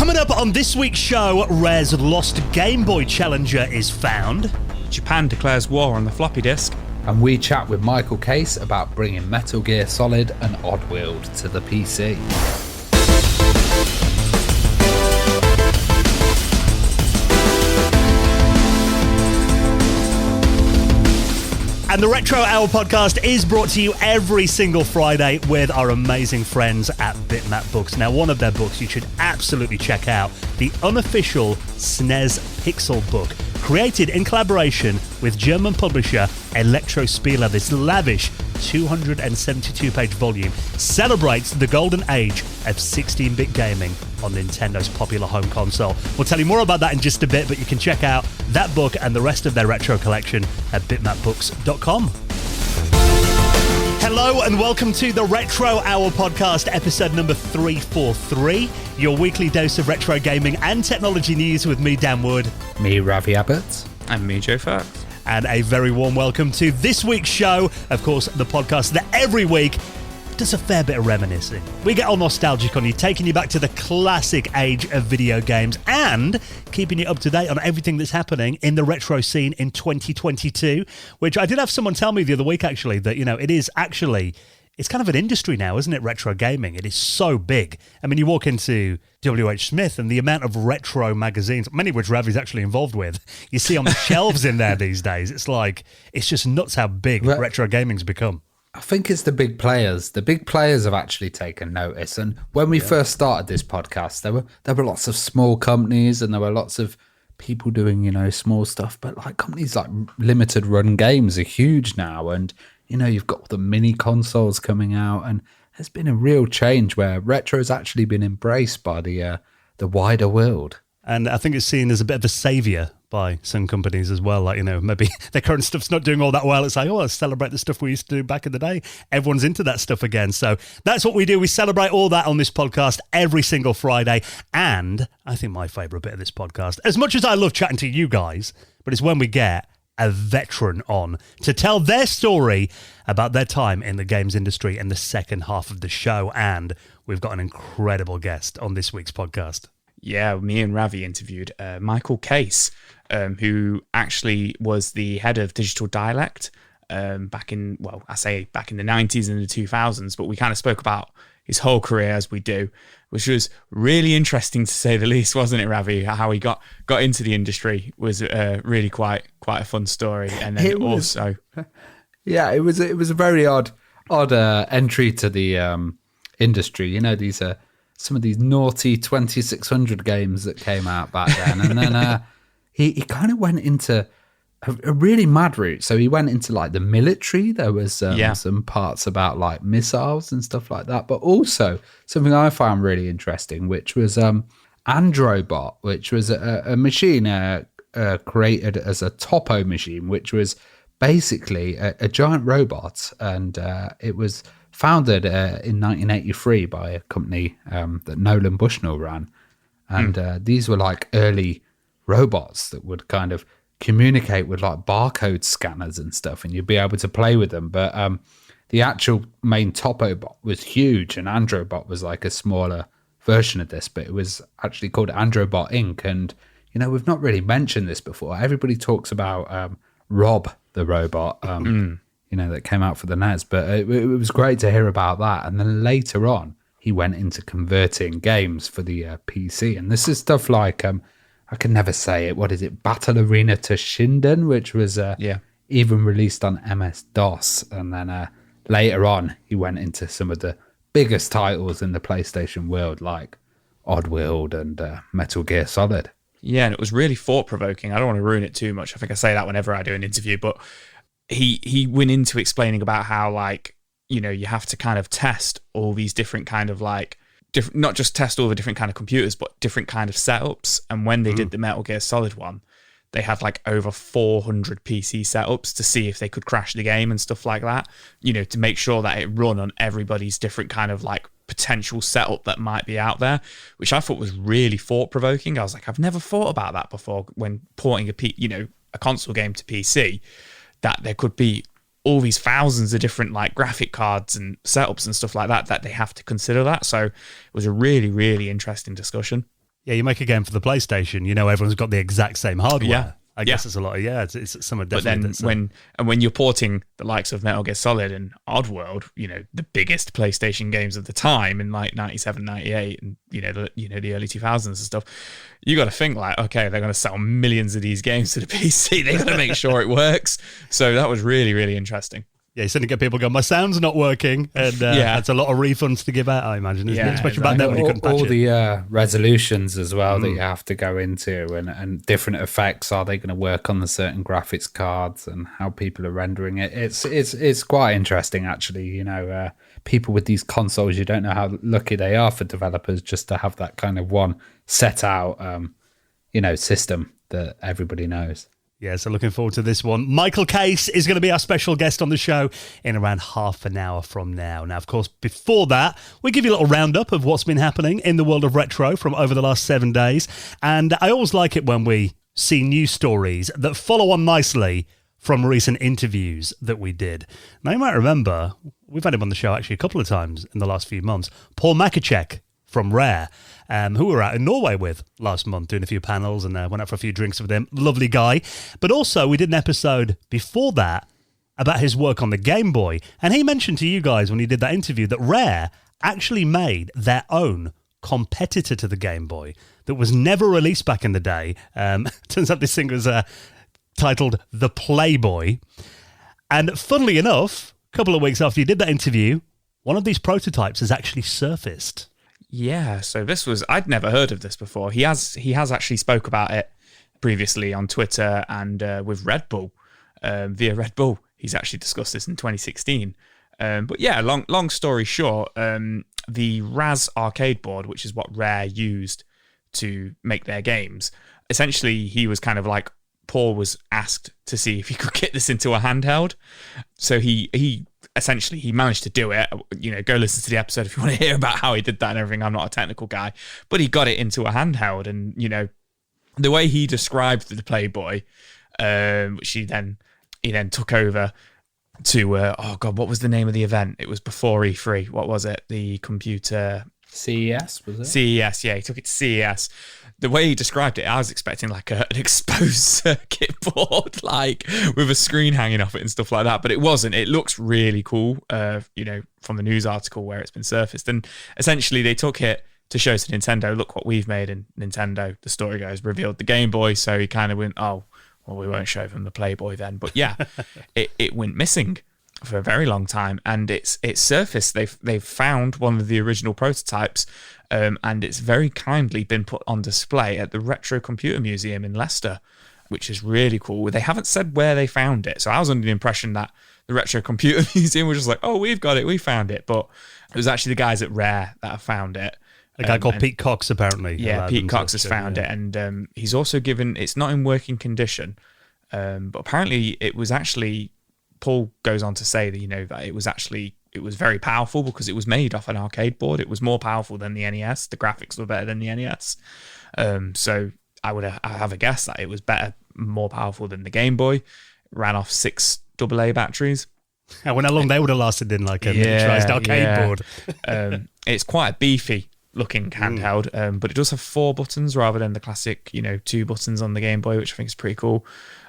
Coming up on this week's show, Rare's lost Game Boy Challenger is found. Japan declares war on the floppy disk. And we chat with Michael Case about bringing Metal Gear Solid and Oddworld to the PC. And the Retro Hour podcast is brought to you every single Friday with our amazing friends at Bitmap Books. Now, one of their books you should absolutely check out, the unofficial SNES Pixel book, created in collaboration with German publisher Elektrospieler. This lavish 272-page volume celebrates the golden age of 16-bit gaming on Nintendo's popular home console. We'll tell you more about that in just a bit, but you can check out that book and the rest of their retro collection at bitmapbooks.com. Hello and welcome to the Retro Hour podcast, episode number 343, your weekly dose of retro gaming and technology news with me, Dan Wood. Me, Ravi Abbott. And me, Joe Firth. And a very warm welcome to this week's show, of course, the podcast that every week does a fair bit of reminiscing. We get all nostalgic on you, taking you back to the classic age of video games and keeping you up to date on everything that's happening in the retro scene in 2022, which I did have someone tell me the other week, actually, that, you know, it's kind of an industry now, isn't it, retro gaming? It is so big. I mean, you walk into W.H. Smith and the amount of retro magazines, many of which Ravi's actually involved with, you see on the shelves in there these days. It's just nuts how big retro gaming's become. I think it's the big players. The big players have actually taken notice. And when we first started this podcast, there were lots of small companies and there were lots of people doing, you know, small stuff. But like companies like Limited Run Games are huge now. And, you know, you've got the mini consoles coming out. And there's been a real change where retro has actually been embraced by the wider world. And I think it's seen as a bit of a saviour by some companies as well. Like, you know, maybe their current stuff's not doing all that well. It's like, oh, let's celebrate the stuff we used to do back in the day. Everyone's into that stuff again. So that's what we do. We celebrate all that on this podcast every single Friday. And I think my favourite bit of this podcast, as much as I love chatting to you guys, but it's when we get a veteran on to tell their story about their time in the games industry in the second half of the show. And we've got an incredible guest on this week's podcast. Yeah, me and Ravi interviewed Michael Case, who actually was the head of Digital Dialect back in the 90s and the 2000s, but we kind of spoke about his whole career as we do, which was really interesting to say the least, wasn't it, Ravi? How he got into the industry was really quite a fun story. And then it was a very odd entry to the industry. You know, these are some of these naughty 2600 games that came out back then. And then he kind of went into a really mad route. So he went into like the military. There was some parts about like missiles and stuff like that. But also something I found really interesting, which was Androbot, which was a machine created as a topo machine, which was basically a giant robot. And it was founded in 1983 by a company that Nolan Bushnell ran. And these were like early robots that would kind of communicate with like barcode scanners and stuff, and you'd be able to play with them. But the actual main Topobot was huge, and Androbot was like a smaller version of this, but it was actually called Androbot Inc. And, you know, we've not really mentioned this before. Everybody talks about Rob, the robot, you know, that came out for the NES, but it was great to hear about that. And then later on, he went into converting games for the PC. And this is stuff like, I can never say it, what is it, Battle Arena to Shinden, which was even released on MS-DOS. And then later on, he went into some of the biggest titles in the PlayStation world, like Oddworld and Metal Gear Solid. Yeah, and it was really thought-provoking. I don't want to ruin it too much. I think I say that whenever I do an interview, but he went into explaining about how, like, you know, you have to kind of test all these different kind of like, not just test all the different kind of computers, but different kind of setups. And when they did the Metal Gear Solid one, they had like over 400 PC setups to see if they could crash the game and stuff like that, you know, to make sure that it run on everybody's different kind of like potential setup that might be out there, which I thought was really thought-provoking. I was like, I've never thought about that before when porting a console game to PC, that there could be all these thousands of different like graphic cards and setups and stuff like that they have to consider that. So it was a really, really interesting discussion. Yeah, you make a game for the PlayStation, everyone's got the exact same hardware. Yeah. I guess it's a lot of, it's some But then when you're porting the likes of Metal Gear Solid and Oddworld, the biggest PlayStation games of the time in like 97, 98 and the early 2000s and stuff, you got to think like, okay, they're going to sell millions of these games to the PC. They got to make sure it works. So that was really, really interesting. Yeah, you suddenly get people going, my sound's not working, and that's a lot of refunds to give out, I imagine, isn't it? Especially back then when you couldn't patch all it. the resolutions as well that you have to go into, and different effects. Are they going to work on the certain graphics cards, and how people are rendering it? It's quite interesting, actually. People with these consoles, you don't know how lucky they are for developers just to have that kind of one set out, system that everybody knows. Yeah, so looking forward to this one. Michael Case is going to be our special guest on the show in around half an hour from now. Now, of course, before that, we give you a little roundup of what's been happening in the world of retro from over the last 7 days. And I always like it when we see news stories that follow on nicely from recent interviews that we did. Now, you might remember, we've had him on the show actually a couple of times in the last few months, Paul Makacek from Rare, who we were out in Norway with last month doing a few panels and went out for a few drinks with him. Lovely guy. But also we did an episode before that about his work on the Game Boy. And he mentioned to you guys when he did that interview that Rare actually made their own competitor to the Game Boy that was never released back in the day. Turns out this thing was titled The Playboy. And funnily enough, a couple of weeks after you did that interview, one of these prototypes has actually surfaced. Yeah, so I'd never heard of this before. He has actually spoke about it previously on Twitter and with Red Bull, via Red Bull. He's actually discussed this in 2016. But yeah, long story short, the Raz arcade board, which is what Rare used to make their games, essentially he was kind of like, Paul was asked to see if he could get this into a handheld. So he essentially he managed to do it. Go listen to the episode if you want to hear about how he did that and everything. I'm not a technical guy, but he got it into a handheld, and the way he described the Playboy, which he then took over to what was the name of the event? It was before E3. What was it? The computer CES, was it? CES, yeah, he took it to CES. The way he described it, I was expecting like an exposed circuit board, like with a screen hanging off it and stuff like that, but it wasn't. It looks really cool, from the news article where it's been surfaced. And essentially they took it to show to Nintendo, look what we've made, and Nintendo, the story goes, revealed the Game Boy, so he kind of went, oh, well, we won't show them the Playboy then. But yeah, it went missing for a very long time, and it's surfaced. They've found one of the original prototypes, and it's very kindly been put on display at the Retro Computer Museum in Leicester, which is really cool. They haven't said where they found it, so I was under the impression that the Retro Computer Museum was just like, oh, we've got it, we found it, but it was actually the guys at Rare that have found it. A guy called Pete Cox, apparently. Yeah, Pete Cox has found it, and he's also given, it's not in working condition, but apparently it was actually, Paul goes on to say that, that it was very powerful because it was made off an arcade board. It was more powerful than the NES. The graphics were better than the NES. So I have a guess that it was better, more powerful than the Game Boy. It ran off 6 AA batteries. I wonder how long they would have lasted in like a miniaturized arcade board. It's quite a beefy looking handheld, but it does have 4 buttons rather than the classic 2 buttons on the Game Boy, which I think is pretty cool.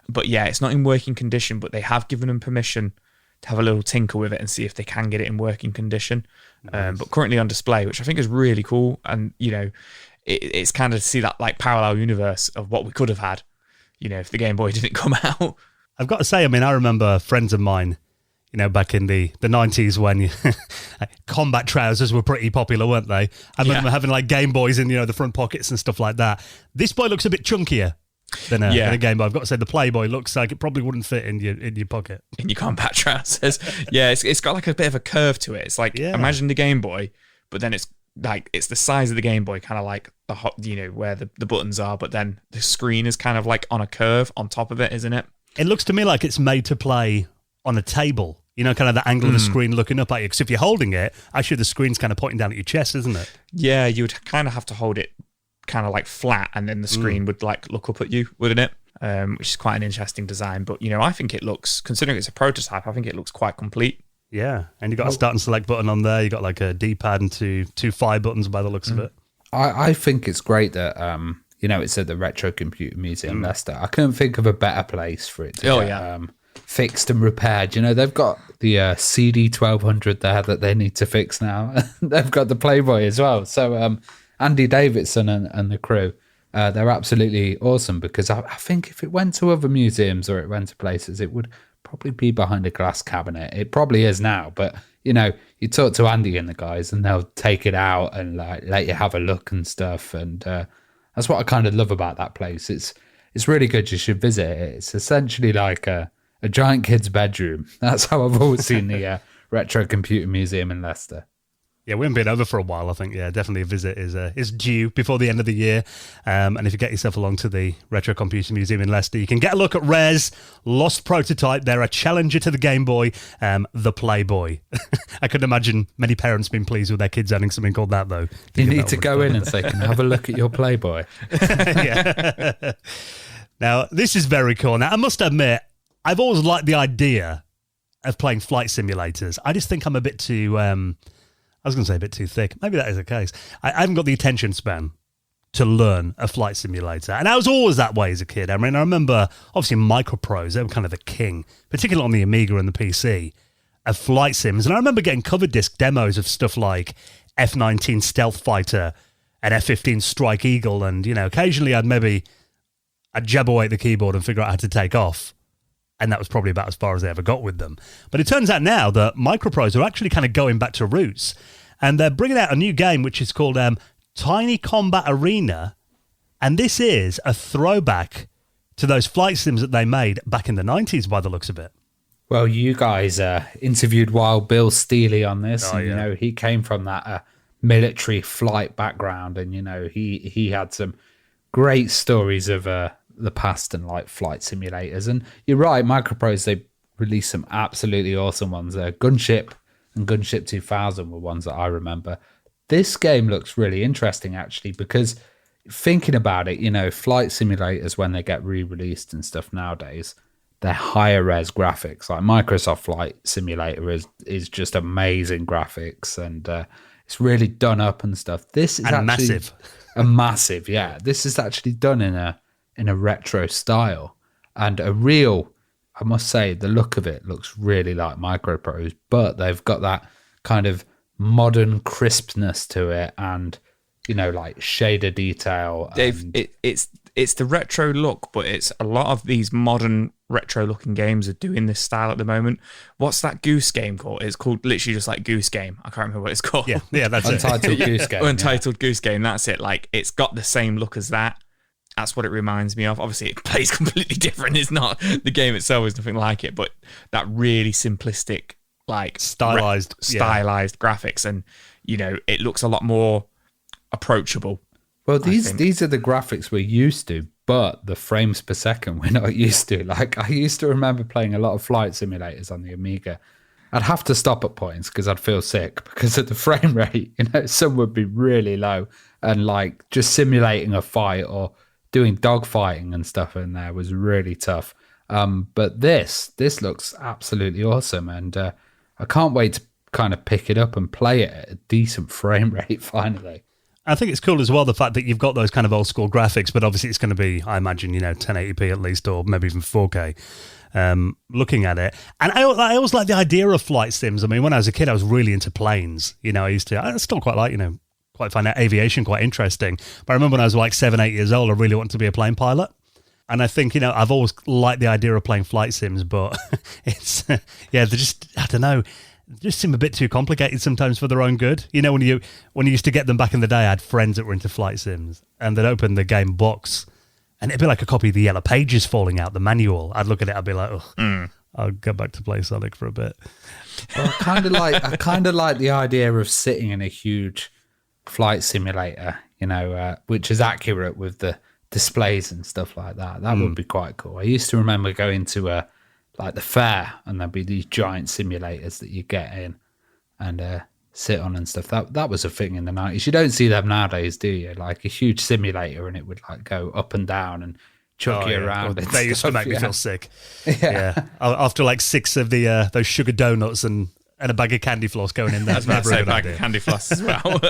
But yeah, it's not in working condition, but they have given them permission to have a little tinker with it and see if they can get it in working condition. Nice. But currently on display, which I think is really cool, and it's kind of to see that like parallel universe of what we could have had if the Game Boy didn't come out. I've got to say, I remember friends of mine, back in the 90s when combat trousers were pretty popular, weren't they? I remember having like Game Boys in, the front pockets and stuff like that. This boy looks a bit chunkier than a Game Boy. I've got to say the Playboy looks like it probably wouldn't fit in your pocket. In your combat trousers. Yeah, it's got like a bit of a curve to it. It's like, imagine the Game Boy, but then it's like, it's the size of the Game Boy, kind of like the hot, where the buttons are, but then the screen is kind of like on a curve on top of it, isn't it? It looks to me like it's made to play on a table. Kind of the angle of the screen looking up at you. Because if you're holding it, actually the screen's kind of pointing down at your chest, isn't it? Yeah, you would kind of have to hold it kind of like flat, and then the screen would like look up at you, wouldn't it? Which is quite an interesting design. But, I think it looks, considering it's a prototype, I think it looks quite complete. Yeah, and you've got a start and select button on there. You've got like a D-pad and two fire buttons by the looks of it. I think it's great that it's at the Retro Computer Museum Leicester. I couldn't think of a better place for it to get fixed and repaired. They've got the CD 1200 there that they need to fix now. They've got the Playboy as well. So Andy Davidson and the crew, they're absolutely awesome, because I think if it went to other museums or it went to places, it would probably be behind a glass cabinet. It probably is now, but you talk to Andy and the guys and they'll take it out and let you have a look and stuff. And that's what I kind of love about that place. It's really good. You should visit it. It's essentially like a giant kid's bedroom. That's how I've always seen the Retro Computer Museum in Leicester. Yeah, we haven't been over for a while, I think. Yeah, definitely a visit is due before the end of the year. And if you get yourself along to the Retro Computer Museum in Leicester, you can get a look at Rare's Lost Prototype. They're a challenger to the Game Boy, the Playboy. I could imagine many parents being pleased with their kids owning something called that, though. You need to go in and say, can I have a look at your Playboy? Yeah. Now, this is very cool. Now, I must admit, I've always liked the idea of playing flight simulators. I just think I'm a bit too... I was going to say a bit too thick. Maybe that is the case. I haven't got the attention span to learn a flight simulator. And I was always that way as a kid. I mean, I remember, obviously, microprose, they were kind of the king, particularly on the Amiga and the PC, of flight sims. And I remember getting cover disc demos of stuff like F-19 Stealth Fighter and F-15 Strike Eagle. And, occasionally I'd jab away at the keyboard and figure out how to take off. And that was probably about as far as they ever got with them. But it turns out now that microprose are actually kind of going back to roots. And they're bringing out a new game which is called Tiny Combat Arena. And this is a throwback to those flight sims that they made back in the 90s by the looks of it. Well, you guys interviewed Wild Bill Steely on this. Oh, and, he came from that military flight background. And, he had some great stories of... the past and like flight simulators. And you're right, microprose, they released some absolutely awesome ones. Gunship and Gunship 2000 were ones that I remember. This game looks really interesting actually, because thinking about it, flight simulators, when they get re-released and stuff nowadays, they're higher res graphics. Like Microsoft Flight Simulator is just amazing graphics, and it's really done up and stuff. This is actually massive. Massive, yeah. This is actually done in a retro style, and I must say, the look of it looks really like microprose, but they've got that kind of modern crispness to it, and like shader detail. It's the retro look, but it's a lot of these modern retro looking games are doing this style at the moment. What's that Goose game called? It's called literally just like Goose Game. I can't remember what it's called. Yeah, that's Untitled it. Goose Game. Untitled Goose Game. That's it. Like, it's got the same look as that. That's what it reminds me of. Obviously, it plays completely different. It's not, the game itself is nothing like it, but that really simplistic, like stylized graphics, and it looks a lot more approachable. Well, these are the graphics we're used to, but the frames per second we're not used to. Like, I used to remember playing a lot of flight simulators on the Amiga. I'd have to stop at points because I'd feel sick because of the frame rate. Some would be really low, and like just simulating a fight or doing dogfighting and stuff in there was really tough. But this looks absolutely awesome, and I can't wait to kind of pick it up and play it at a decent frame rate finally. I think it's cool as well, the fact that you've got those kind of old school graphics, but obviously it's going to be, I imagine, 1080p at least, or maybe even 4K. Looking at it, and I always like the idea of flight sims. I mean, when I was a kid, I was really into planes. I still quite like, quite find that aviation quite interesting. But I remember when I was like 7-8 years old, I really wanted to be a plane pilot. And I think, I've always liked the idea of playing flight sims, but it's, they're just, I don't know, just seem a bit too complicated sometimes for their own good. When you used to get them back in the day, I had friends that were into flight sims, and they'd open the game box, and it'd be like a copy of the Yellow Pages falling out, the manual. I'd look at it, I'd be like, oh, I'll go back to play Sonic for a bit. Well, I kind of like the idea of sitting in a huge flight simulator, which is accurate with the displays and stuff like that. That would be quite cool. I used to remember going to like the fair, and there'd be these giant simulators that you get in and sit on and stuff. That was a thing in the 90s. You don't see them nowadays, do you? Like a huge simulator, and it would like go up and down and chuck you around. Well, they used to make me feel sick. Yeah. After like 6 of the those sugar donuts and a bag of candy floss going in there. I was about to say a bag of candy floss as well.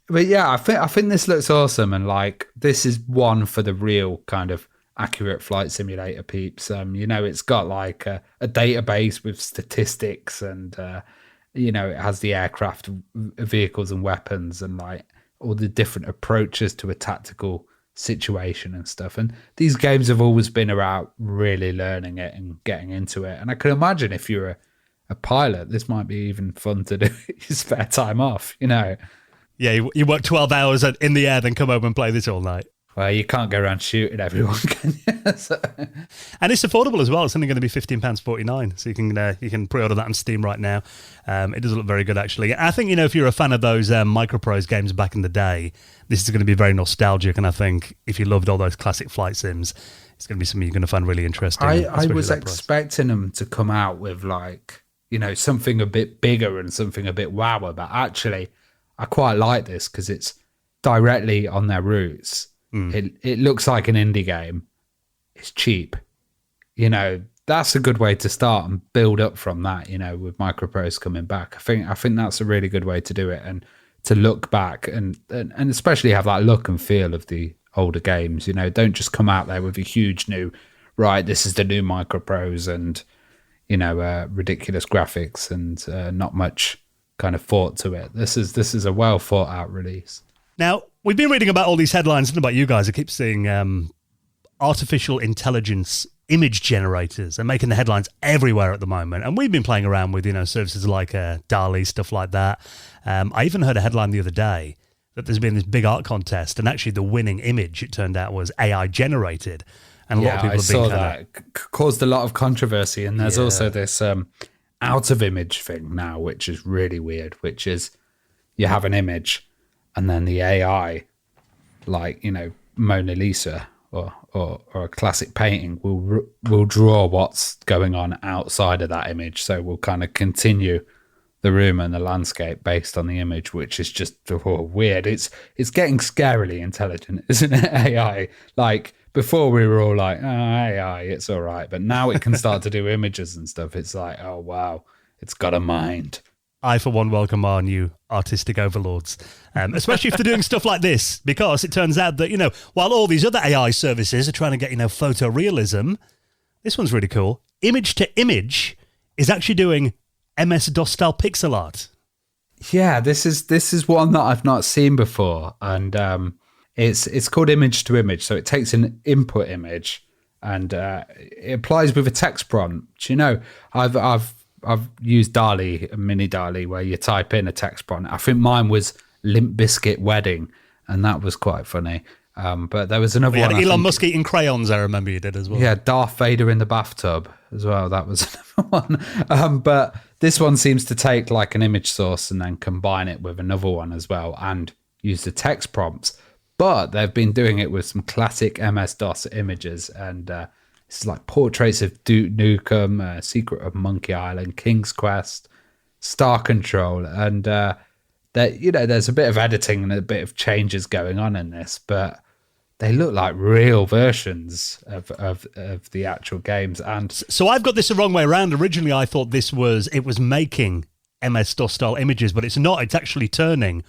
But yeah, I think this looks awesome, and like this is one for the real kind of accurate flight simulator peeps. It's got like a database with statistics, and it has the aircraft, vehicles, and weapons, and like all the different approaches to a tactical situation and stuff. And these games have always been about really learning it and getting into it. And I can imagine if you're a pilot, this might be even fun to do your spare time off. Yeah, you work 12 hours in the air, then come home and play this all night. Well, you can't go around shooting everyone, can you? And it's affordable as well. It's only going to be £15.49, so you can pre-order that on Steam right now. It does look very good, actually. I think if you're a fan of those Microprose games back in the day, this is going to be very nostalgic. And I think if you loved all those classic flight sims, it's going to be something you're going to find really interesting. I was expecting them to come out with something a bit bigger and something a bit wower, but actually, I quite like this because it's directly on their roots. It looks like an indie game. It's cheap. That's a good way to start and build up from that, with Microprose coming back. I think that's a really good way to do it, and to look back and especially have that look and feel of the older games. Don't just come out there with a huge new, right, this is the new Microprose and, ridiculous graphics and not much kind of thought to it. This is a well thought out release. Now, we've been reading about all these headlines, and about you guys. I keep seeing artificial intelligence image generators and making the headlines everywhere at the moment. And we've been playing around with, services like DALL-E, stuff like that. I even heard a headline the other day that there's been this big art contest, and actually the winning image, it turned out, was AI generated. And a lot of people have been that. Caused a lot of controversy. And there's also this out of image thing now, which is really weird, which is you have an image and then the AI, like, Mona Lisa or a classic painting will draw what's going on outside of that image. So we'll kind of continue the room and the landscape based on the image, which is just weird. It's getting scarily intelligent, isn't it? AI. Like before we were all like, AI, it's all right. But now it can start to do images and stuff. It's like, oh, wow, it's got a mind. I, for one, welcome our new artistic overlords, especially if they're doing stuff like this, because it turns out that, while all these other AI services are trying to get, photorealism, this one's really cool. Image to image is actually doing MS-DOS style pixel art. Yeah, this is one that I've not seen before, and it's called image to image. So it takes an input image and it applies with a text prompt. I've used DALL-E, a mini DALL-E, where you type in a text prompt. I think mine was Limp Bizkit Wedding, and that was quite funny. But there was another one. Elon Musk eating crayons, I remember you did as well. Yeah, Darth Vader in the bathtub as well. That was another one. But this one seems to take like an image source and then combine it with another one as well and use the text prompts. But they've been doing it with some classic MS-DOS images, and it's like portraits of Duke Nukem, Secret of Monkey Island, King's Quest, Star Control, and there's a bit of editing and a bit of changes going on in this, but they look like real versions of the actual games. And so I've got this the wrong way around. Originally, I thought it was making MS-DOS style images, but it's not. It's actually turning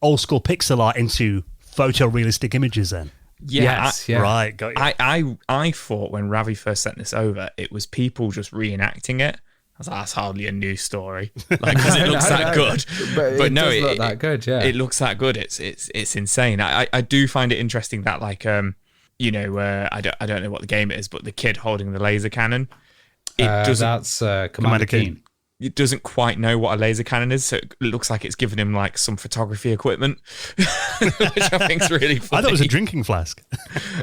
old school pixel art into photorealistic images. Then. Yes, yeah. Right, got you. I thought when Ravi first sent this over, it was people just reenacting it. I was like, that's hardly a news story, like because it looks that good. But no, it looks that good. Yeah, it looks that good. It's insane. I do find it interesting that I don't know what the game is, but the kid holding the laser cannon. That's Commander Keen. It doesn't quite know what a laser cannon is, so it looks like it's giving him like some photography equipment, which I think is really funny. I thought it was a drinking flask.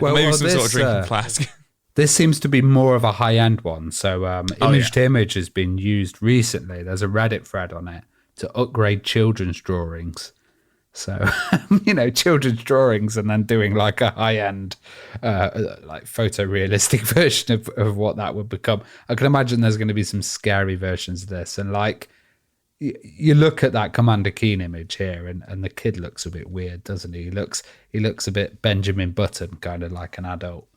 Maybe some sort of drinking flask. This seems to be more of a high-end one. So image to image has been used recently. There's a Reddit thread on it to upgrade children's drawings. So, children's drawings and then doing like a high-end, like photorealistic version of what that would become. I can imagine there's going to be some scary versions of this. And like, you look at that Commander Keen image here and the kid looks a bit weird, doesn't he? He looks a bit Benjamin Button, kind of like an adult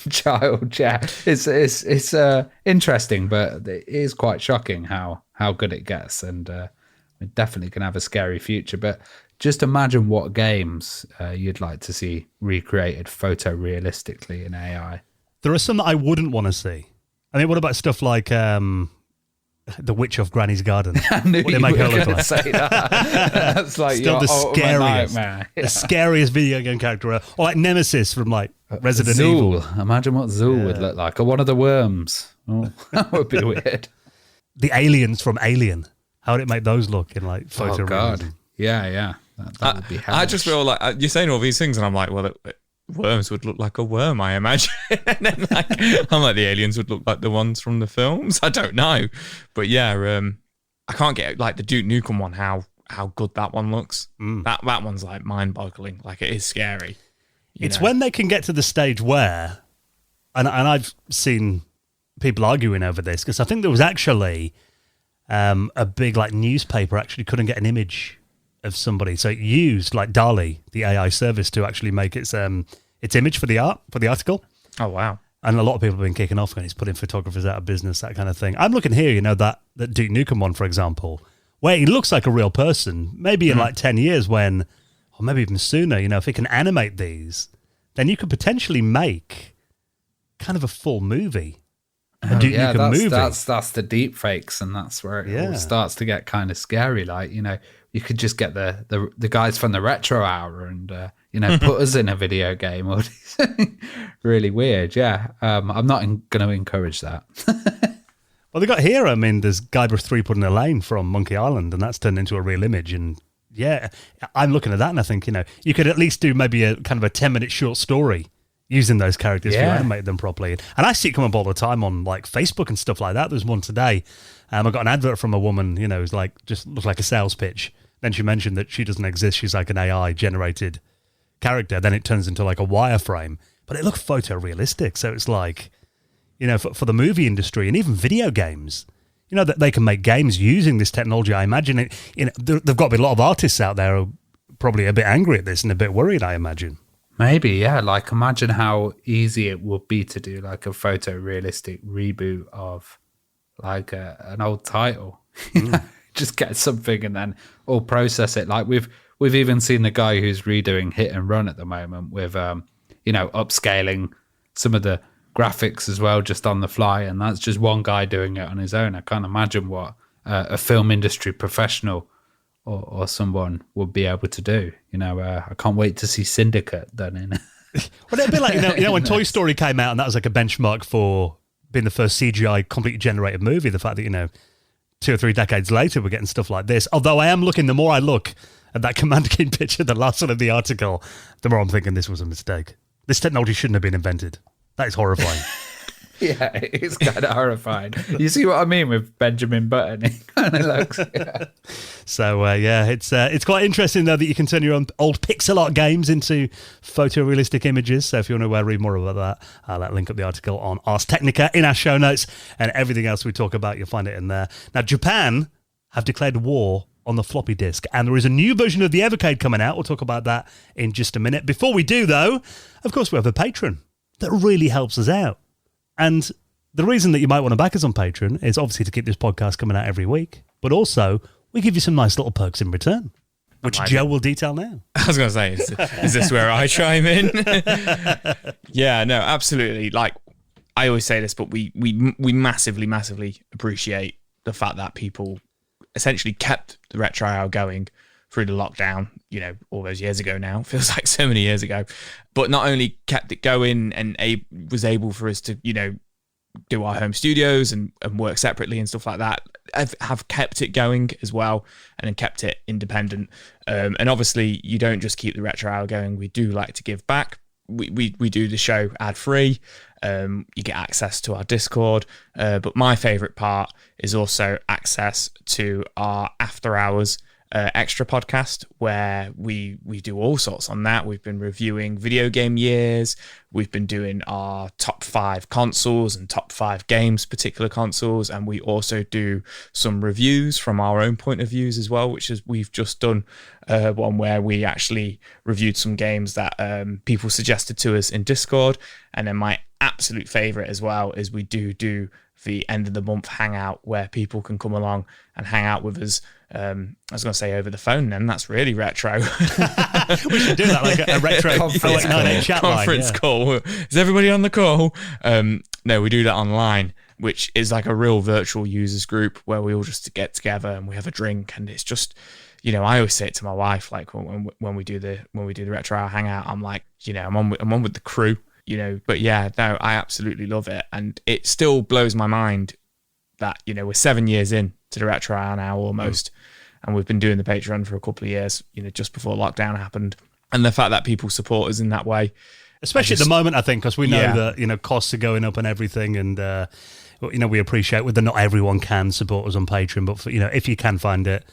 child. Yeah, it's interesting, but it is quite shocking how good it gets. And we're definitely going to have a scary future. But just imagine what games you'd like to see recreated photorealistically in AI. There are some that I wouldn't want to see. I mean, what about stuff like The Witch of Granny's Garden? I knew What you they make were her look going to like? say that. That's like Still your the ultimate scariest, nightmare. the scariest video game character, or like Nemesis from like Resident Zool. Evil. Imagine what Zool would look like, or one of the worms. Oh, that would be weird. The aliens from Alien. How would it make those look in like photo? Oh God, yeah. That would be. I just feel like you're saying all these things, and I'm like, well, worms would look like a worm, I imagine. And then I'm like, the aliens would look like the ones from the films. I don't know, but yeah, I can't get like the Duke Nukem one. How good that one looks. That one's like mind-boggling. Like, it is scary. It's when they can get to the stage where, and I've seen people arguing over this, because I think there was actually a big like newspaper actually couldn't get an image of somebody, so it used like DALL-E, the AI service, to actually make its image for the article. Oh wow! And a lot of people have been kicking off, and it's putting photographers out of business, that kind of thing. I'm looking here, that Duke Nukem one, for example, where he looks like a real person. Maybe in like 10 years, when, or maybe even sooner, if it can animate these, then you could potentially make kind of a full movie. That's the deep fakes, and that's where it all starts to get kind of scary. Like, you could just get the guys from the Retro Hour and put us in a video game. Or really weird. Yeah, I'm not going to encourage that. Well, they got here. I mean, there's Guybrush Threepwood in a Lane from Monkey Island, and that's turned into a real image. And yeah, I'm looking at that, and I think you could at least do maybe a kind of a 10-minute short story using those characters if you animate them properly. And I see it come up all the time on like Facebook and stuff like that. There's one today. I got an advert from a woman, who's like, just looked like a sales pitch. Then she mentioned that she doesn't exist. She's like an AI generated character. Then it turns into like a wireframe, but it looked photorealistic. So it's like, for the movie industry and even video games, that they can make games using this technology. I imagine it, there've got to be a lot of artists out there who are probably a bit angry at this and a bit worried, I imagine. Maybe, yeah. Like, imagine how easy it would be to do like a photorealistic reboot of like an old title. Just get something and then all process it. Like we've even seen the guy who's redoing Hit and Run at the moment with upscaling some of the graphics as well, just on the fly, and that's just one guy doing it on his own. I can't imagine what a film industry professional or someone would be able to do. I can't wait to see Syndicate done in. Well, it'd be like, when Toy Story came out, and that was like a benchmark for being the first CGI completely generated movie. The fact that, 2 or 3 decades later, we're getting stuff like this. Although I am looking, the more I look at that Commander Keen picture, the last one of the article, the more I'm thinking this was a mistake. This technology shouldn't have been invented. That is horrifying. Yeah, it's kind of horrifying. You see what I mean with Benjamin Button? It kind of looks. Yeah. So it's quite interesting though that you can turn your own old pixel art games into photorealistic images. So if you want to read more about that, I'll link up the article on Ars Technica in our show notes, and everything else we talk about, you'll find it in there. Now, Japan have declared war on the floppy disk, and there is a new version of the Evercade coming out. We'll talk about that in just a minute. Before we do, though, of course, we have a patron that really helps us out. And the reason that you might want to back us on Patreon is obviously to keep this podcast coming out every week, but also we give you some nice little perks in return, which Joe will detail now. I was going to say, is this where I chime in? Yeah, no, absolutely. Like, I always say this, but we massively, massively appreciate the fact that people essentially kept the Retro Hour going through the lockdown, all those years ago now. Feels like so many years ago. But not only kept it going and was able for us to, do our home studios and work separately and stuff like that, have kept it going as well and then kept it independent. And obviously, you don't just keep the Retro Hour going. We do like to give back. We do the show ad-free. You get access to our Discord. But my favourite part is also access to our After Hours extra podcast, where we do all sorts on that. We've been reviewing video game years. We've been doing our top 5 consoles and top 5 games, particular consoles, and we also do some reviews from our own point of views as well, which is we've just done one where we actually reviewed some games that people suggested to us in Discord. And then my absolute favorite as well is we do the end of the month hangout, where people can come along and hang out with us I was going to say over the phone then, that's really retro. We should do that, like a retro conference call. Is everybody on the call? No, we do that online, which is like a real virtual users group where we all just get together and we have a drink, and it's just, you know, I always say it to my wife, like when we do the retro hour hangout, I'm like, you know, I'm on with the crew, you know. But yeah, no, I absolutely love it, and it still blows my mind that, you know, we're 7 years in to the retro hour now almost, and we've been doing the Patreon for a couple of years, you know, just before lockdown happened, and the fact that people support us in that way, especially at the moment, I think, because we know that, you know, costs are going up and everything, and you know, we appreciate whether not everyone can support us on Patreon, but for, you know, if you can find it,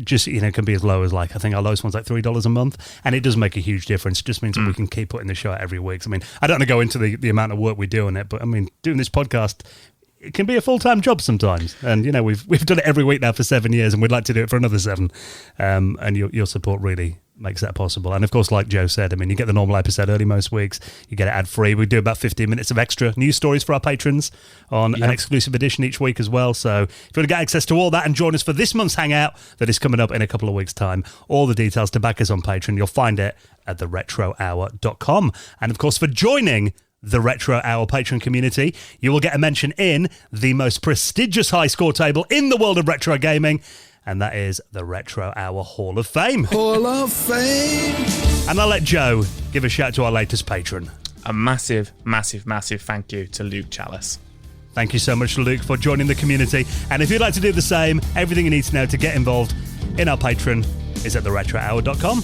just, you know, it can be as low as, like, I think our lowest one's like $3 a month, and it does make a huge difference. It just means that we can keep putting the show out every week. I mean, I don't want to go into the amount of work we do on it, but I mean, doing this podcast, it can be a full-time job sometimes, and you know, we've done it every week now for 7 years, and we'd like to do it for another 7. And your support really makes that possible. And of course, like Joe said, I mean, you get the normal episode early most weeks, you get it ad-free. We do about 15 minutes of extra news stories for our patrons on an exclusive edition each week as well. So if you want to get access to all that and join us for this month's hangout that is coming up in a couple of weeks' time, all the details to back us on Patreon, you'll find it at theretrohour.com. And of course, for joining the Retro Hour Patreon community, you will get a mention in the most prestigious high score table in the world of retro gaming, and that is the Retro Hour Hall of Fame. Hall of Fame! And I'll let Joe give a shout to our latest patron. A massive, massive, massive thank you to Luke Chalice. Thank you so much, Luke, for joining the community. And if you'd like to do the same, everything you need to know to get involved in our Patreon is at theretrohour.com.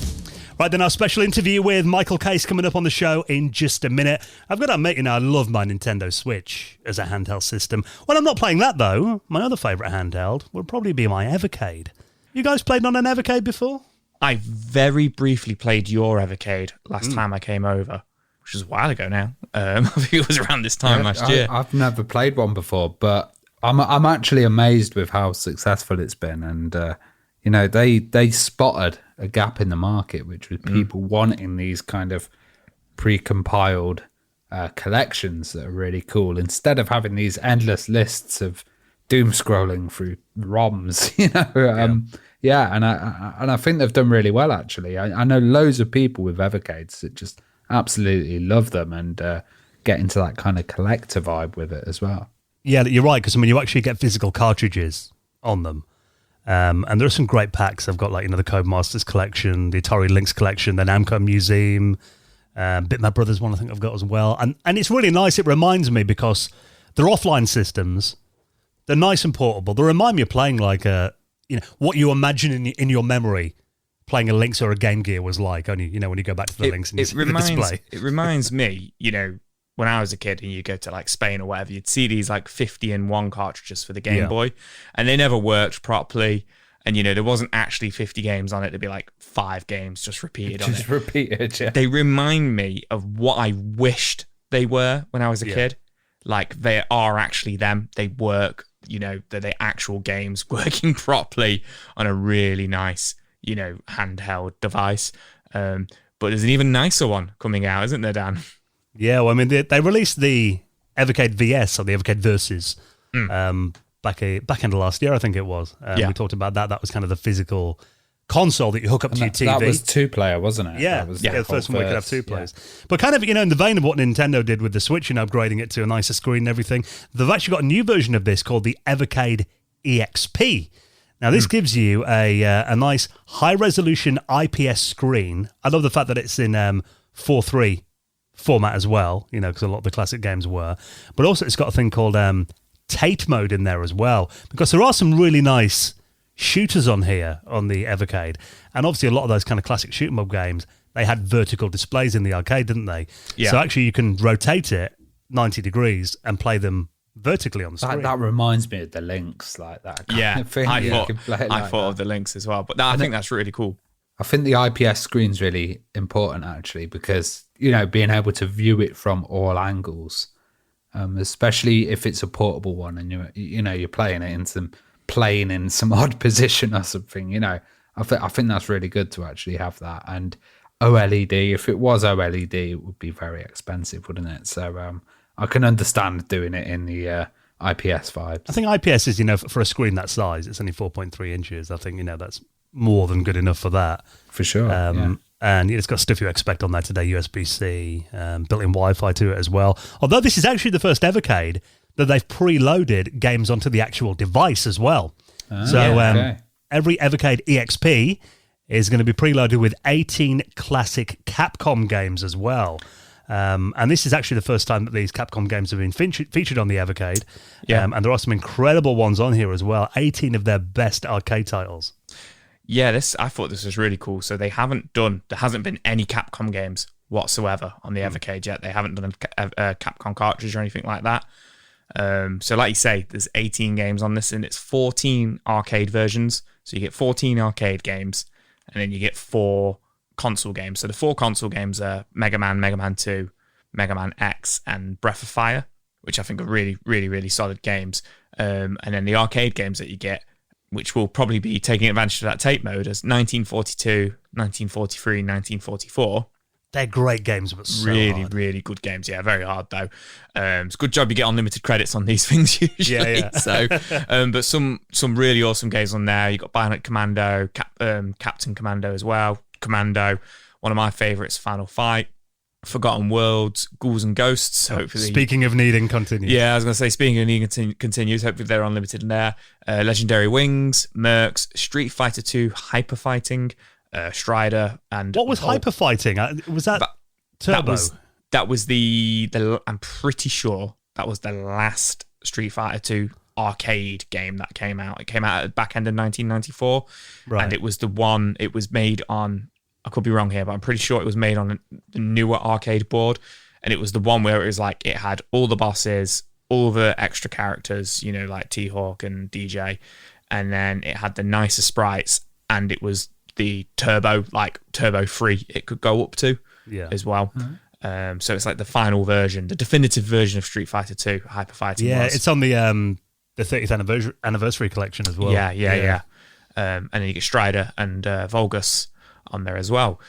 Right then, our special interview with Michael Case coming up on the show in just a minute. I've got to admit, you know, I love my Nintendo Switch as a handheld system. When I'm not playing that, though, my other favourite handheld would probably be my Evercade. You guys played on an Evercade before? I very briefly played your Evercade last time I came over, which is a while ago now. I think it was around this time last year. I've never played one before, but I'm actually amazed with how successful it's been. And, you know, they spotted a gap in the market, which was people wanting these kind of pre-compiled collections that are really cool, instead of having these endless lists of doom scrolling through ROMs, you know. And I think they've done really well, actually. I know loads of people with Evercades that just absolutely love them and get into that kind of collector vibe with it as well. Yeah, you're right, because I mean, you actually get physical cartridges on them. And there are some great packs. I've got, like, you know, the Codemasters collection, the Atari Lynx collection, the Namco Museum, Bitmap Brothers one I think I've got as well. And it's really nice. It reminds me, because they're offline systems. They're nice and portable. They remind me of playing, like, you know, what you imagine in your memory playing a Lynx or a Game Gear was like. Only, you know, when you go back to the Lynx and you see the display. It reminds me, you know, when I was a kid and you go to, like, Spain or whatever, you'd see these, like, 50-in-1 cartridges for the Game Boy, and they never worked properly. And, you know, there wasn't actually 50 games on it. There'd be, like, 5 games just repeated on it. Just repeated, yeah. They remind me of what I wished they were when I was a kid. Like, they are actually them. They work, you know, they're actual games working properly on a really nice, you know, handheld device. But there's an even nicer one coming out, isn't there, Dan? Yeah, well, I mean, they released the Evercade VS, or the Evercade Versus, back end of last year, I think it was. We talked about that. That was kind of the physical console that you hook up to your TV. That was 2-player, wasn't it? Yeah, the first one we could have 2 players. Yeah. But kind of, you know, in the vein of what Nintendo did with the Switch, you know, upgrading it to a nicer screen and everything, they've actually got a new version of this called the Evercade EXP. Now, this gives you a nice high-resolution IPS screen. I love the fact that it's in 4:3 format as well, you know, because a lot of the classic games were. But also it's got a thing called Tate mode in there as well, because there are some really nice shooters on here on the Evercade. And obviously a lot of those kind of classic shoot 'em up games, they had vertical displays in the arcade, didn't they? Yeah. So actually you can rotate it 90 degrees and play them vertically on the screen. That reminds me of the Lynx, like that kind of thing. I thought of the Lynx as well, but I think that's really cool. I think the IPS screen's really important, actually, because, you know, being able to view it from all angles, especially if it's a portable one and you're playing it in some odd position or something, you know, I think that's really good to actually have that. And OLED, if it was OLED, it would be very expensive, wouldn't it? So I can understand doing it in the IPS vibes. I think IPS is, for a screen that size, it's only 4.3 inches. I think, that's more than good enough for that. For sure. And it's got stuff you expect on there today, USB-C, built-in Wi-Fi to it as well. Although this is actually the first Evercade that they've preloaded games onto the actual device as well. Every Evercade EXP is going to be preloaded with 18 classic Capcom games as well. And this is actually the first time that these Capcom games have been featured on the Evercade. And there are some incredible ones on here as well. 18 of their best arcade titles. Yeah, I thought this was really cool. So there hasn't been any Capcom games whatsoever on the Evercade yet. They haven't done a Capcom cartridge or anything like that. So like you say, there's 18 games on this, and it's 14 arcade versions. So you get 14 arcade games, and then you get 4 console games. So the 4 console games are Mega Man, Mega Man 2, Mega Man X, and Breath of Fire, which I think are really, really, really solid games. And then the arcade games that you get, which will probably be taking advantage of that tape mode, as 1942, 1943, 1944. They're great games, but so really, hard. really good games. Yeah, very hard though. It's a good job you get unlimited credits on these things usually. Yeah. So, but some really awesome games on there. You got Bionic Commando, Captain Commando as well. Commando, one of my favorites, Final Fight, Forgotten Worlds, Ghouls and Ghosts. Hopefully, speaking of needing continues. Yeah, I was going to say, speaking of needing continues, hopefully they're unlimited in there. Legendary Wings, Mercs, Street Fighter 2, Hyper Fighting, Strider, and what was Hyper Fighting? Was that Turbo? That was the I'm pretty sure that was the last Street Fighter 2 arcade game that came out. It came out at the back end of 1994, right. And it was the one. It was made on. I could be wrong here, but I'm pretty sure it was made on the newer arcade board, and it was the one where it was like it had all the bosses, all the extra characters, like T-Hawk and DJ, and then it had the nicer sprites, and it was the turbo free it could go up to as well. Mm-hmm. So it's like the final version, the definitive version of Street Fighter 2 Hyper Fighting. Yeah, it's on the 30th anniversary collection as well. Yeah. And then you get Strider and Vulgus on there as well.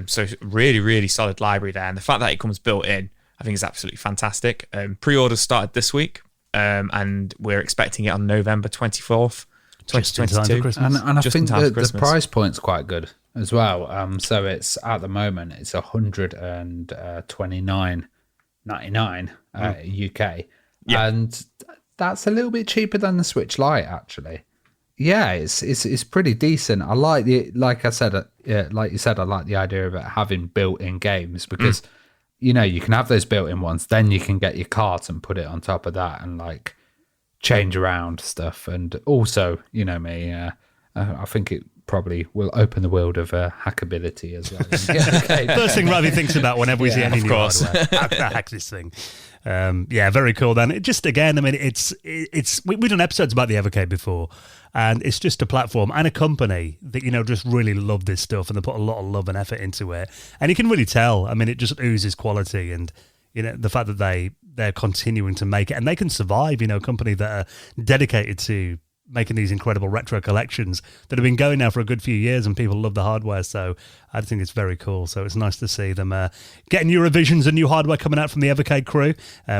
So really, really solid library there. And the fact that it comes built in, I think is absolutely fantastic. Pre-orders started this week, and we're expecting it on November 24th, 2022. And I think the price point's quite good as well. So it's at the moment it's $129.99 UK, and that's a little bit cheaper than the Switch Lite actually. Yeah, it's pretty decent. I like like you said, I like the idea of it having built-in games because you can have those built-in ones, then you can get your cart and put it on top of that and like change around stuff. And also, I think it probably will open the world of hackability as well. First thing Ravi thinks about whenever we see any new hardware. Hack this thing. Very cool. Then we've done episodes about the Evercade before, and it's just a platform and a company that just really love this stuff, and they put a lot of love and effort into it, and you can really tell. I mean, it just oozes quality, and the fact that they're continuing to make it, and they can survive. A company that are dedicated to making these incredible retro collections that have been going now for a good few years, and people love the hardware. So I think it's very cool. So it's nice to see them getting new revisions and new hardware coming out from the Evercade crew.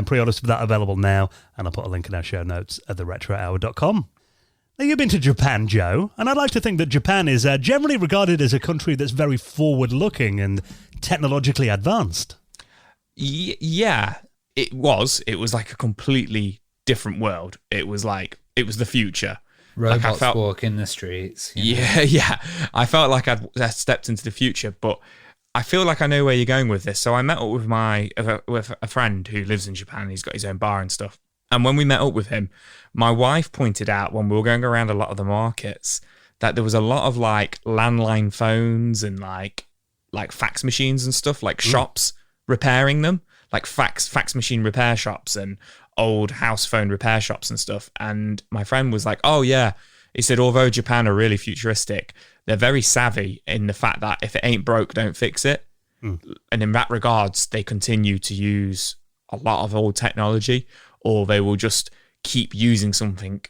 Pre-orders for that available now, and I'll put a link in our show notes at theretrohour.com. Now, you've been to Japan, Joe, and I'd like to think that Japan is generally regarded as a country that's very forward-looking and technologically advanced. Yeah, it was. It was like a completely different world. It was the future. Robots walking the streets. Yeah. I felt like I'd stepped into the future, but I feel like I know where you're going with this. So I met up with with a friend who lives in Japan. He's got his own bar and stuff. And when we met up with him, my wife pointed out when we were going around a lot of the markets that there was a lot of like landline phones and like fax machines and stuff, like shops repairing them, like fax machine repair shops and old house phone repair shops and stuff. And my friend was like, oh yeah, he said, although Japan are really futuristic, they're very savvy in the fact that if it ain't broke, don't fix it. And in that regards, they continue to use a lot of old technology, or they will just keep using something,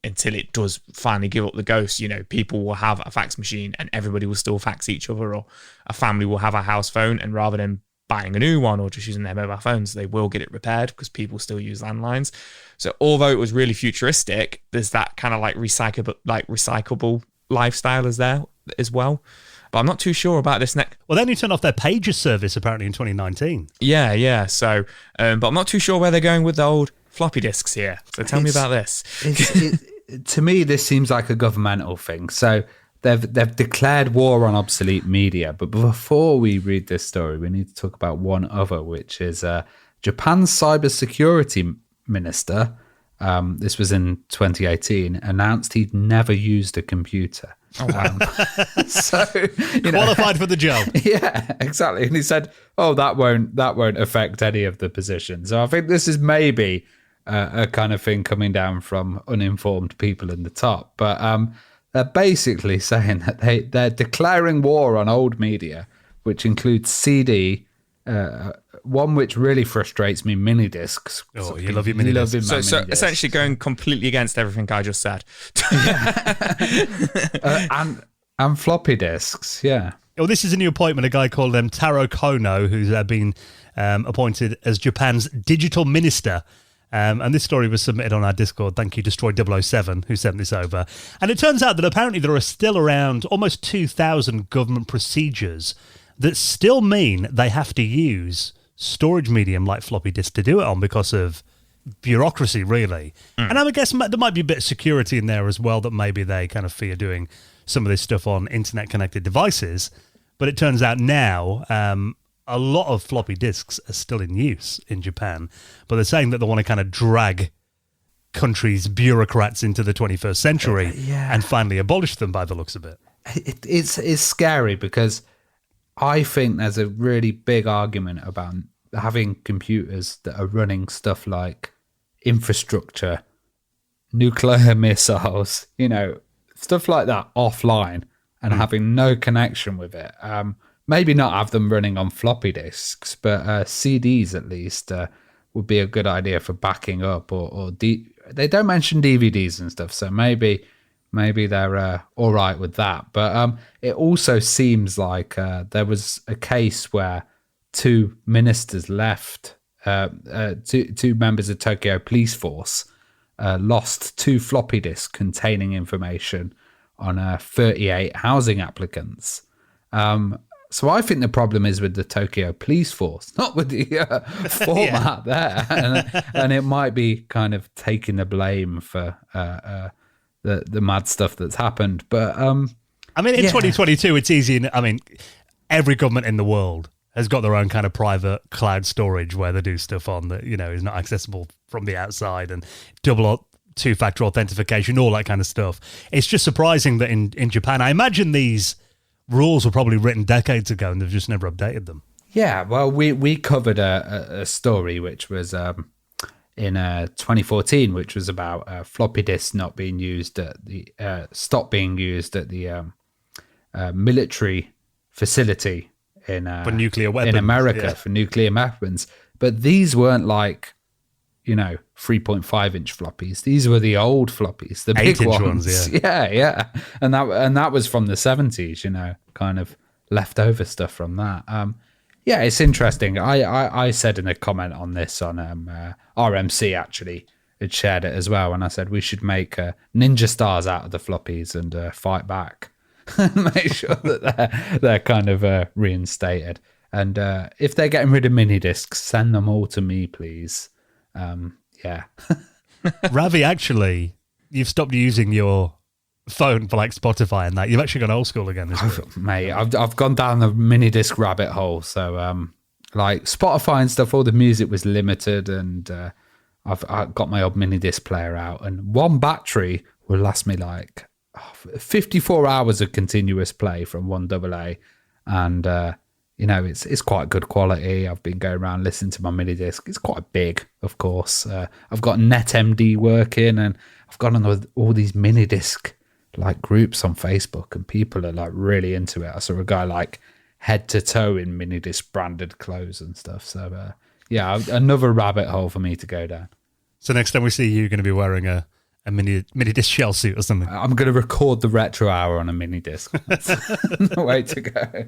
until it does finally give up the ghost. People will have a fax machine and everybody will still fax each other, or a family will have a house phone, and rather than buying a new one or just using their mobile phones, they will get it repaired because people still use landlines. So although it was really futuristic, there's that kind of like recyclable lifestyle is there as well. But I'm not too sure about this next. Well, they only turned off their pager service apparently in 2019. Yeah. So, but I'm not too sure where they're going with the old floppy disks here. So tell me about this. To me, this seems like a governmental thing. So they've declared war on obsolete media. But before we read this story, we need to talk about one other, which is Japan's cybersecurity minister. This was in 2018. Announced he'd never used a computer. Oh, wow. So Qualified for the job. Yeah, exactly. And he said, "Oh, that won't affect any of the positions." So I think this is maybe a kind of thing coming down from uninformed people in the top. But they're basically saying that they're declaring war on old media, which includes CD. One which really frustrates me, mini discs. Oh, you love your mini discs. So essentially going completely against everything I just said. And floppy disks, yeah. Well, this is a new appointment, a guy called Taro Kono, who's been appointed as Japan's digital minister. And this story was submitted on our Discord. Thank you, Destroy007, who sent this over. And it turns out that apparently there are still around almost 2,000 government procedures that still mean they have to use storage medium like floppy disk to do it on because of bureaucracy, really. And I guess there might be a bit of security in there as well, that maybe they kind of fear doing some of this stuff on internet-connected devices. But it turns out now a lot of floppy disks are still in use in Japan, but they're saying that they want to kind of drag countries' bureaucrats into the 21st century and finally abolish them by the looks of it. It's scary because I think there's a really big argument about having computers that are running stuff like infrastructure, nuclear missiles, stuff like that offline and having no connection with it. Maybe not have them running on floppy disks, but CDs at least would be a good idea for backing up. They don't mention DVDs and stuff, so maybe they're all right with that. But it also seems like there was a case where two ministers left, two members of Tokyo Police Force lost two floppy disks containing information on 38 housing applicants. So I think the problem is with the Tokyo Police Force, not with the format there. And it might be kind of taking the blame for the mad stuff that's happened. But in 2022, it's easy. Every government in the world has got their own kind of private cloud storage where they do stuff on that, is not accessible from the outside, and two-factor authentication, all that kind of stuff. It's just surprising that in Japan, I imagine these rules were probably written decades ago and they've just never updated them. Yeah, well, we covered a story which was in 2014, which was about floppy disks not being used at the stop being used at the military facility for nuclear weapons in America for nuclear weapons. But these weren't like 3.5-inch floppies. These were the old floppies, the big 8-inch ones. Yeah. And that was from the 70s, kind of leftover stuff from that. Yeah, it's interesting. I said in a comment on this on RMC actually, it shared it as well, and I said we should make ninja stars out of the floppies and fight back, make sure that they're kind of reinstated. And if they're getting rid of mini discs, send them all to me, please. Yeah. Ravi, actually, you've stopped using your phone for like Spotify and that. You've actually gone old school again this week. Mate, I've gone down the mini disc rabbit hole. So like Spotify and stuff, all the music was limited, and I've got my old mini disc player out, and one battery will last me like 54 hours of continuous play from 1AA, and it's quite good quality. I've been going around listening to my mini disc. It's quite big, of course. I've got NetMD working, and I've gone on all these mini disc like groups on Facebook, and people are like really into it. I saw a guy like head to toe in mini disc branded clothes and stuff. So another rabbit hole for me to go down. So next time we see you, you're going to be wearing a mini disc shell suit or something. I'm going to record the retro hour on a mini disc. That's the way to go.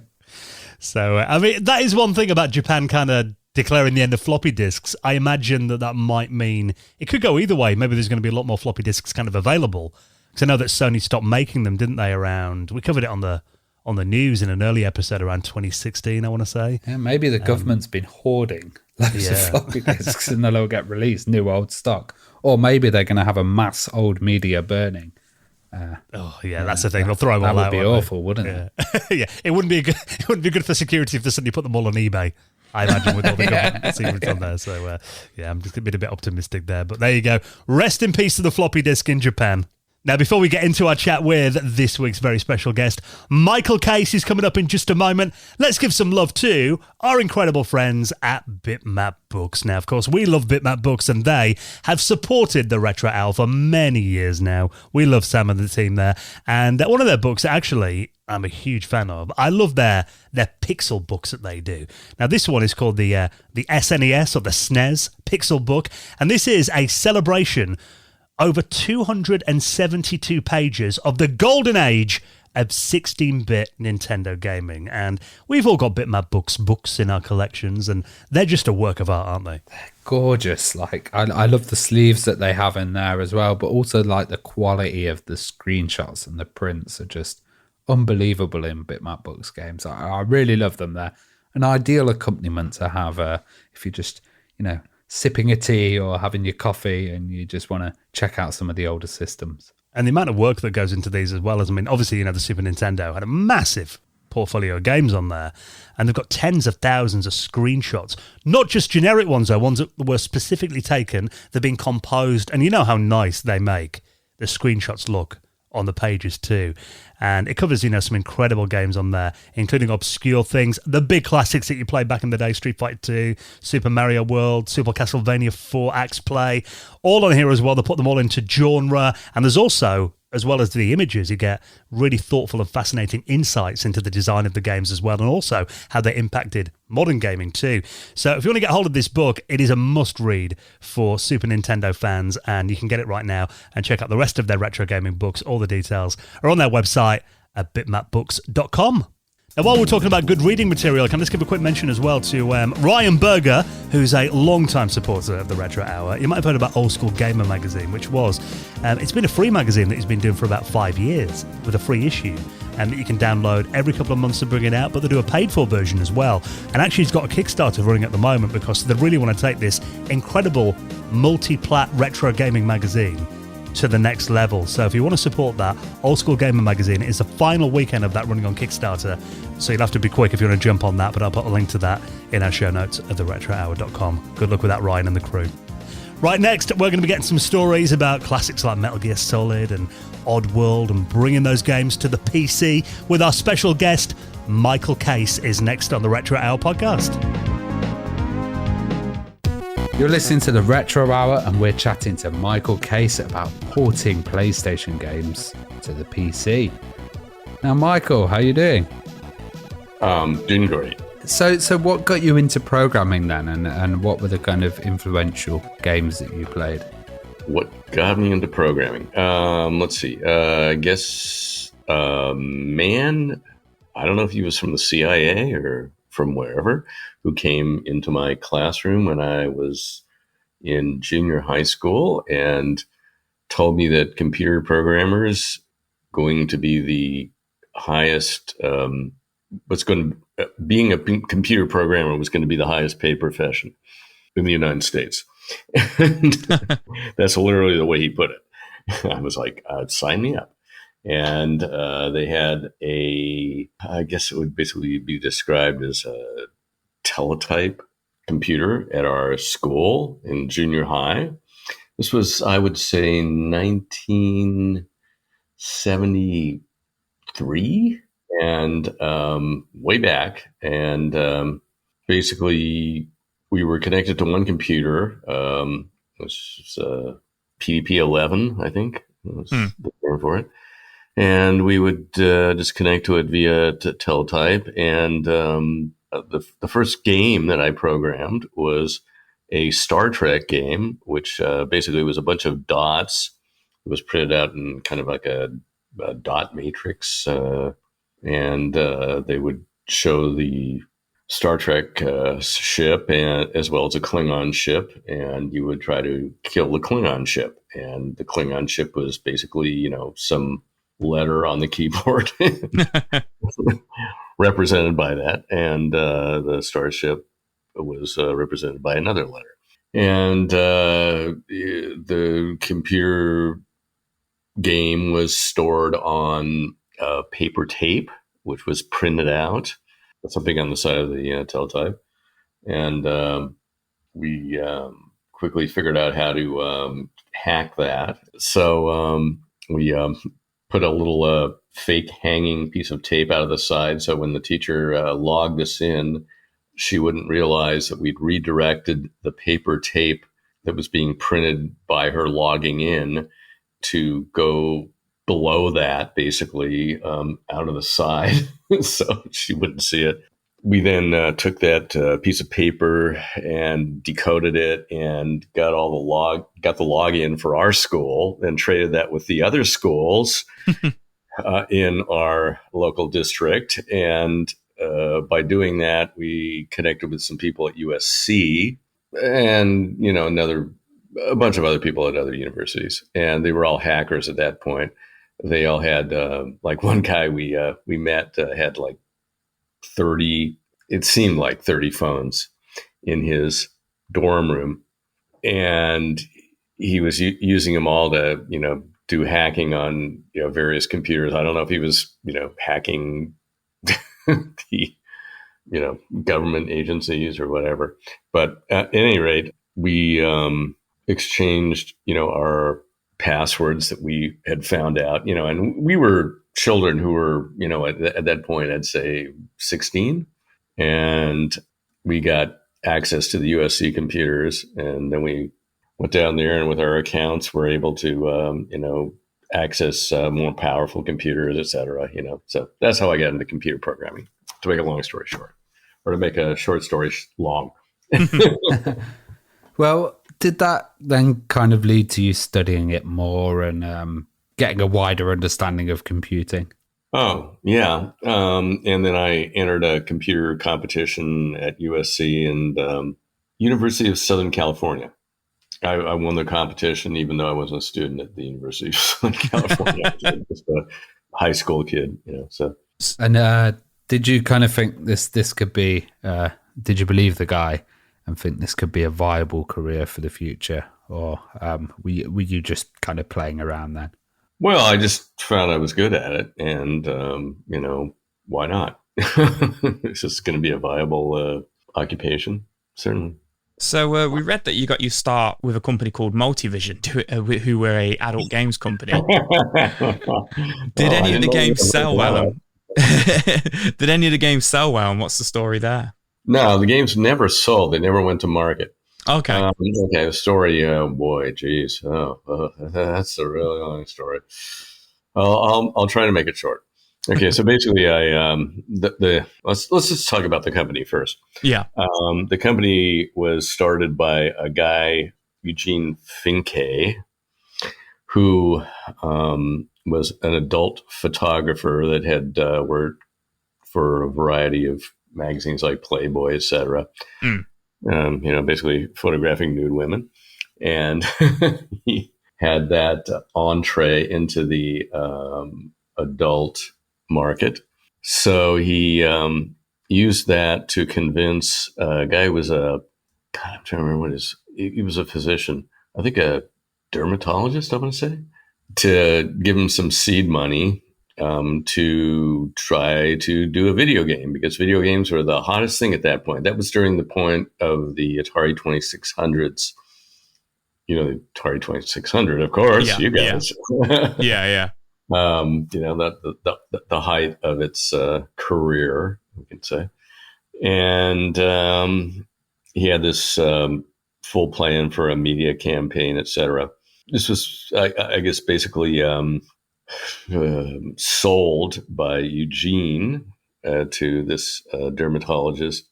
So, I mean, that is one thing about Japan kind of declaring the end of floppy disks. I imagine that might mean it could go either way. Maybe there's going to be a lot more floppy disks kind of available. Because I know that Sony stopped making them, didn't they, around... We covered it on the news in an early episode around 2016, I want to say. Yeah, maybe the government's been hoarding loads of floppy disks and they'll get released, new old stock. Or maybe they're going to have a mass old media burning. That's the thing. They'll throw them all out. That would be awful, wouldn't it? Yeah, it wouldn't be good for security if they suddenly put them all on eBay. I imagine with all the government secrets on there. So I'm just being a bit optimistic there. But there you go. Rest in peace to the floppy disk in Japan. Now, before we get into our chat with this week's very special guest, Michael Case is coming up in just a moment. Let's give some love to our incredible friends at Bitmap Books. Now, of course, we love Bitmap Books, and they have supported the Retro Owl for many years now. We love Sam and the team there. And one of their books, actually, I'm a huge fan of. I love their pixel books that they do. Now, this one is called the SNES or the SNES Pixel Book, and this is a celebration over 272 pages of the golden age of 16-bit Nintendo gaming. And we've all got Bitmap books in our collections, and they're just a work of art, aren't they? They're gorgeous. Like, I love the sleeves that they have in there as well, but also like the quality of the screenshots and the prints are just unbelievable in Bitmap Books games. I really love them. They're an ideal accompaniment to have if you just, sipping a tea or having your coffee and you just want to check out some of the older systems. And the amount of work that goes into these as well, obviously, the Super Nintendo had a massive portfolio of games on there, and they've got tens of thousands of screenshots, not just generic ones, though, ones that were specifically taken, they've been composed, and you know how nice they make the screenshots look on the pages too. And it covers, some incredible games on there, including obscure things, the big classics that you played back in the day, Street Fighter 2, Super Mario World, Super Castlevania 4, Axe Play, all on here as well. They put them all into genre, and there's also, as well as the images, you get really thoughtful and fascinating insights into the design of the games as well, and also how they impacted modern gaming too. So if you want to get hold of this book, it is a must-read for Super Nintendo fans, and you can get it right now and check out the rest of their retro gaming books. All the details are on their website at bitmapbooks.com. Now, while we're talking about good reading material, I can just give a quick mention as well to Ryan Berger, who's a long-time supporter of the Retro Hour. You might have heard about Old School Gamer magazine, which was, it's been a free magazine that he's been doing for about 5 years with a free issue, and that you can download every couple of months to bring it out, but they do a paid-for version as well. And actually, he's got a Kickstarter running at the moment because they really want to take this incredible multi-plat retro gaming magazine to the next level. So if you want to support that, Old School Gamer magazine is the final weekend of that running on Kickstarter, so you'll have to be quick if you want to jump on that, but I'll put a link to that in our show notes at theretrohour.com. Good luck with that, Ryan and the crew. Right, next, we're going to be getting some stories about classics like Metal Gear Solid and Oddworld and bringing those games to the PC with our special guest, Michael Case, is next on the Retro Hour podcast. You're listening to the Retro Hour, and we're chatting to Michael Case about porting PlayStation games to the PC. Now, Michael, how you doing? Doing great. So what got you into programming then, and what were the kind of influential games that you played? What got me into programming? Let's see. I guess, man, I don't know if he was from the CIA or from wherever, who came into my classroom when I was in junior high school and told me that computer programmers going to be the highest, being a computer programmer was going to be the highest paid profession in the United States. And that's literally the way he put it. I was like, sign me up. And they had I guess it would basically be described as a teletype computer at our school in junior high. This was, I would say, 1973 and way back. And basically, we were connected to one computer. This was PDP-11, I think was the term for it. And we would just connect to it via teletype. And the first game that I programmed was a Star Trek game, which basically was a bunch of dots. It was printed out in kind of like a dot matrix. And they would show the Star Trek ship, and as well as a Klingon ship, and you would try to kill the Klingon ship. And the Klingon ship was basically, some letter on the keyboard represented by that, and the starship was represented by another letter. And the computer game was stored on paper tape, which was printed out, something on the side of the teletype. And we quickly figured out how to hack that. So we put a little fake hanging piece of tape out of the side. So when the teacher logged us in, she wouldn't realize that we'd redirected the paper tape that was being printed by her logging in to go below that, basically, out of the side. So she wouldn't see it. We then took that piece of paper and decoded it and got the login for our school, and traded that with the other schools in our local district. And by doing that, we connected with some people at USC and, a bunch of other people at other universities. And they were all hackers at that point. They all had, one guy we met had 30, it seemed like 30 phones in his dorm room. And he was using them all to, do hacking on, various computers. I don't know if he was, hacking the, government agencies or whatever. But at any rate, we exchanged, our passwords that we had found out, and we were children who were, at that point, I'd say 16. And we got access to the USC computers. And then we went down there, and with our accounts, we're able to, access more powerful computers, et cetera, So that's how I got into computer programming, to make a long story short, or to make a short story long. Well, did that then kind of lead to you studying it more and getting a wider understanding of computing? Oh, yeah. And then I entered a computer competition at USC and University of Southern California. I won the competition, even though I wasn't a student at the University of Southern California. I was just a high school kid, So. And did you kind of think this could be? Did you believe the guy and think this could be a viable career for the future, or were you just kind of playing around then? Well, I just found I was good at it, and why not? It's just going to be a viable occupation, certainly. So we read that you got your start with a company called Multivision, who were a adult games company. Did any of the games sell well? Did any of the games sell well, and what's the story there? No, the games never sold. They never went to market. Okay. Okay, the story, boy, geez. That's a really long story. I'll try to make it short. Okay, so basically, let's just talk about the company first. Yeah. The company was started by a guy, Eugene Finke, who was an adult photographer that had worked for a variety of magazines like Playboy, etc. Basically photographing nude women, and he had that entree into the adult market. So he used that to convince a guy who was I'm trying to remember he was a physician, I think a dermatologist, I want to say, to give him some seed money to try to do a video game, because video games were the hottest thing at that point. That was during the point of the Atari 2600s. The Atari 2600, of course, yeah, you guys. Yeah. The height of its career, we could say. And he had this full plan for a media campaign, etc. This was, I guess, basically sold by Eugene to this dermatologist,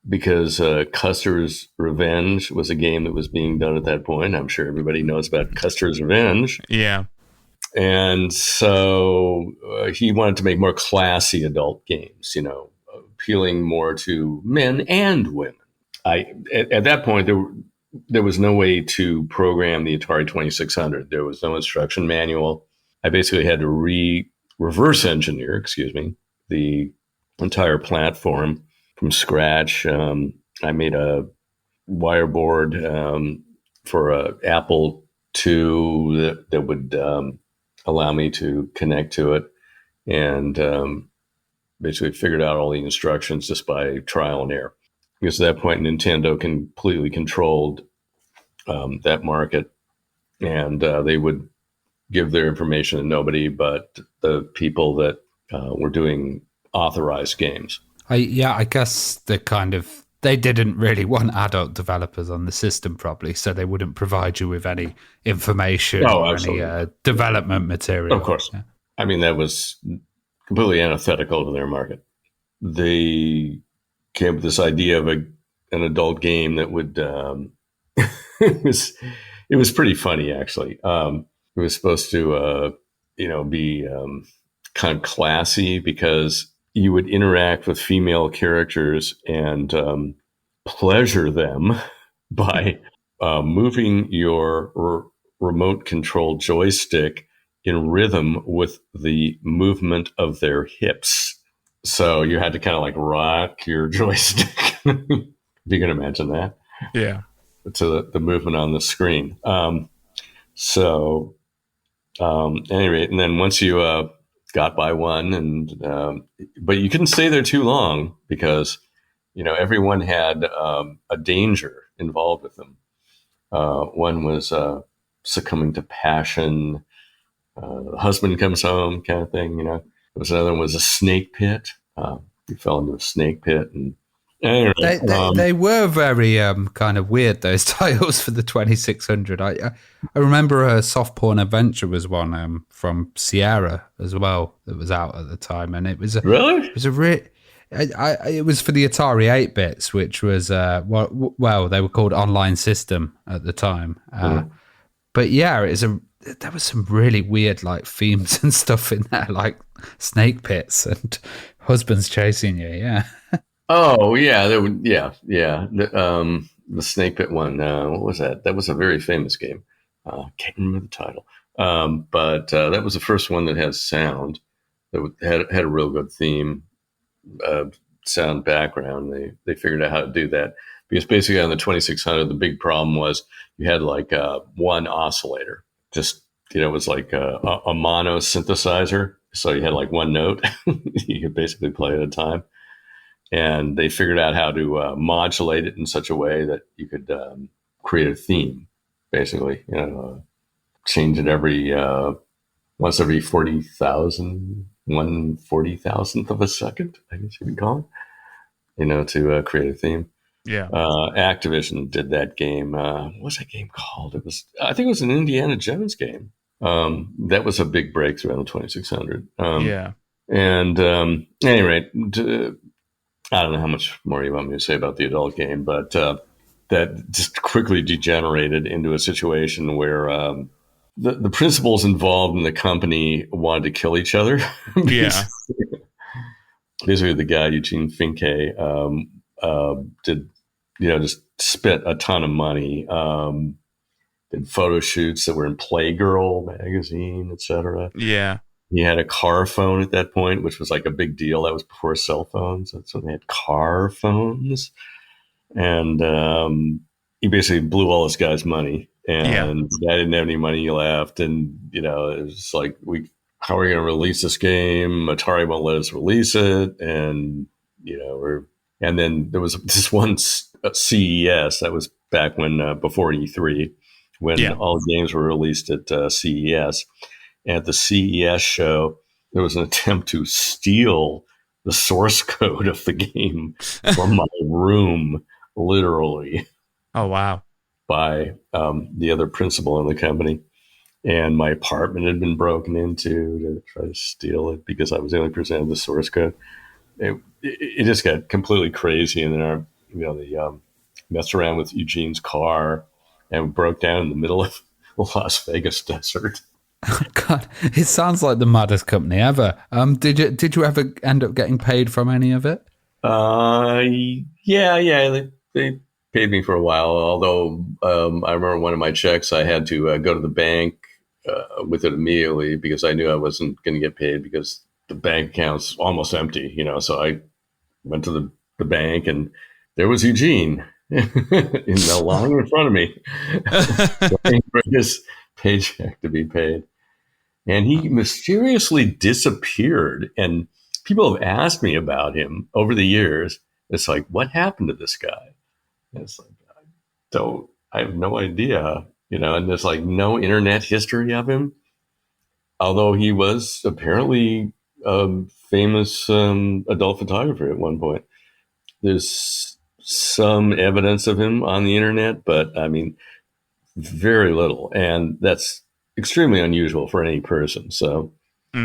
because Custer's Revenge was a game that was being done at that point. I'm sure everybody knows about Custer's Revenge. Yeah. And so he wanted to make more classy adult games, appealing more to men and women. At that point, there was no way to program the Atari 2600. There was no instruction manual. I basically had to reverse engineer, the entire platform from scratch. I made a wire board for a Apple II that would allow me to connect to it, and basically figured out all the instructions just by trial and error. Because at that point, Nintendo completely controlled that market, and they would give their information to nobody but the people that were doing authorized games. I guess they didn't really want adult developers on the system, probably, so they wouldn't provide you with any information or any development material. Of course. Yeah. I mean, that was completely antithetical to their market. They came up with this idea of an adult game that would it was pretty funny, actually. It was supposed to be kind of classy, because you would interact with female characters and pleasure them by moving your remote control joystick in rhythm with the movement of their hips. So you had to kind of like rock your joystick. If you can imagine that. Yeah. To the movement on the screen. Anyway, and then once you got by one, but you couldn't stay there too long, because everyone had a danger involved with them. One was succumbing to passion. The husband comes home, kind of thing. There was another one was a snake pit. You fell into a snake pit, and anyway, they were very kind of weird, those titles for the 2600. I remember a Soft Porn Adventure was one from Sierra as well that was out at the time, and it was it was for the Atari 8-bits, which was they were called Online System at the time. But yeah, there was some really weird like themes and stuff in there, like snake pits and husbands chasing you. Yeah. Oh yeah, the snake pit one. What was that? That was a very famous game. Can't remember the title. But that was the first one that has sound. That had a real good theme, sound background. They figured out how to do that, because basically on the 2600, the big problem was you had like one oscillator. Just it was like a mono synthesizer. So you had like one note. You could basically play at a time. And they figured out how to modulate it in such a way that you could create a theme, basically. Change it once every 40,000, 1/40,000th of a second, I guess you could call it, to create a theme. Yeah. Activision did that game. What was that game called? I think it was an Indiana Jones game. That was a big breakthrough on the 2600. Yeah. And anyway, I don't know how much more you want me to say about the adult game, but that just quickly degenerated into a situation where the principals involved in the company wanted to kill each other. Yeah. Basically, the guy, Eugene Finke, did, just spent a ton of money, did photo shoots that were in Playgirl magazine, etc. Yeah. He had a car phone at that point, which was like a big deal. That was before cell phones. So they had car phones. And he basically blew all this guy's money. And the guy didn't have any money left. And, it was like, how are we going to release this game? Atari won't let us release it. And, and then there was this one CES. That was back when, before E3, when all games were released at CES. At the CES show, there was an attempt to steal the source code of the game from my room, literally. Oh, wow. By the other principal in the company. And my apartment had been broken into to try to steal it because I was the only person who had the source code. It just got completely crazy. And then they messed around with Eugene's car and broke down in the middle of the Las Vegas desert. Oh God, it sounds like the maddest company ever. Did you ever end up getting paid from any of it? Yeah. They paid me for a while. Although I remember one of my checks, I had to go to the bank with it immediately because I knew I wasn't going to get paid because the bank account's almost empty. So I went to the bank and there was Eugene in the line in front of me, waiting for his paycheck to be paid. And he mysteriously disappeared. And people have asked me about him over the years. It's like, what happened to this guy? And it's like, I have no idea, and there's like no internet history of him. Although he was apparently a famous adult photographer at one point. There's some evidence of him on the internet, but I mean, very little. And that's extremely unusual for any person. So, I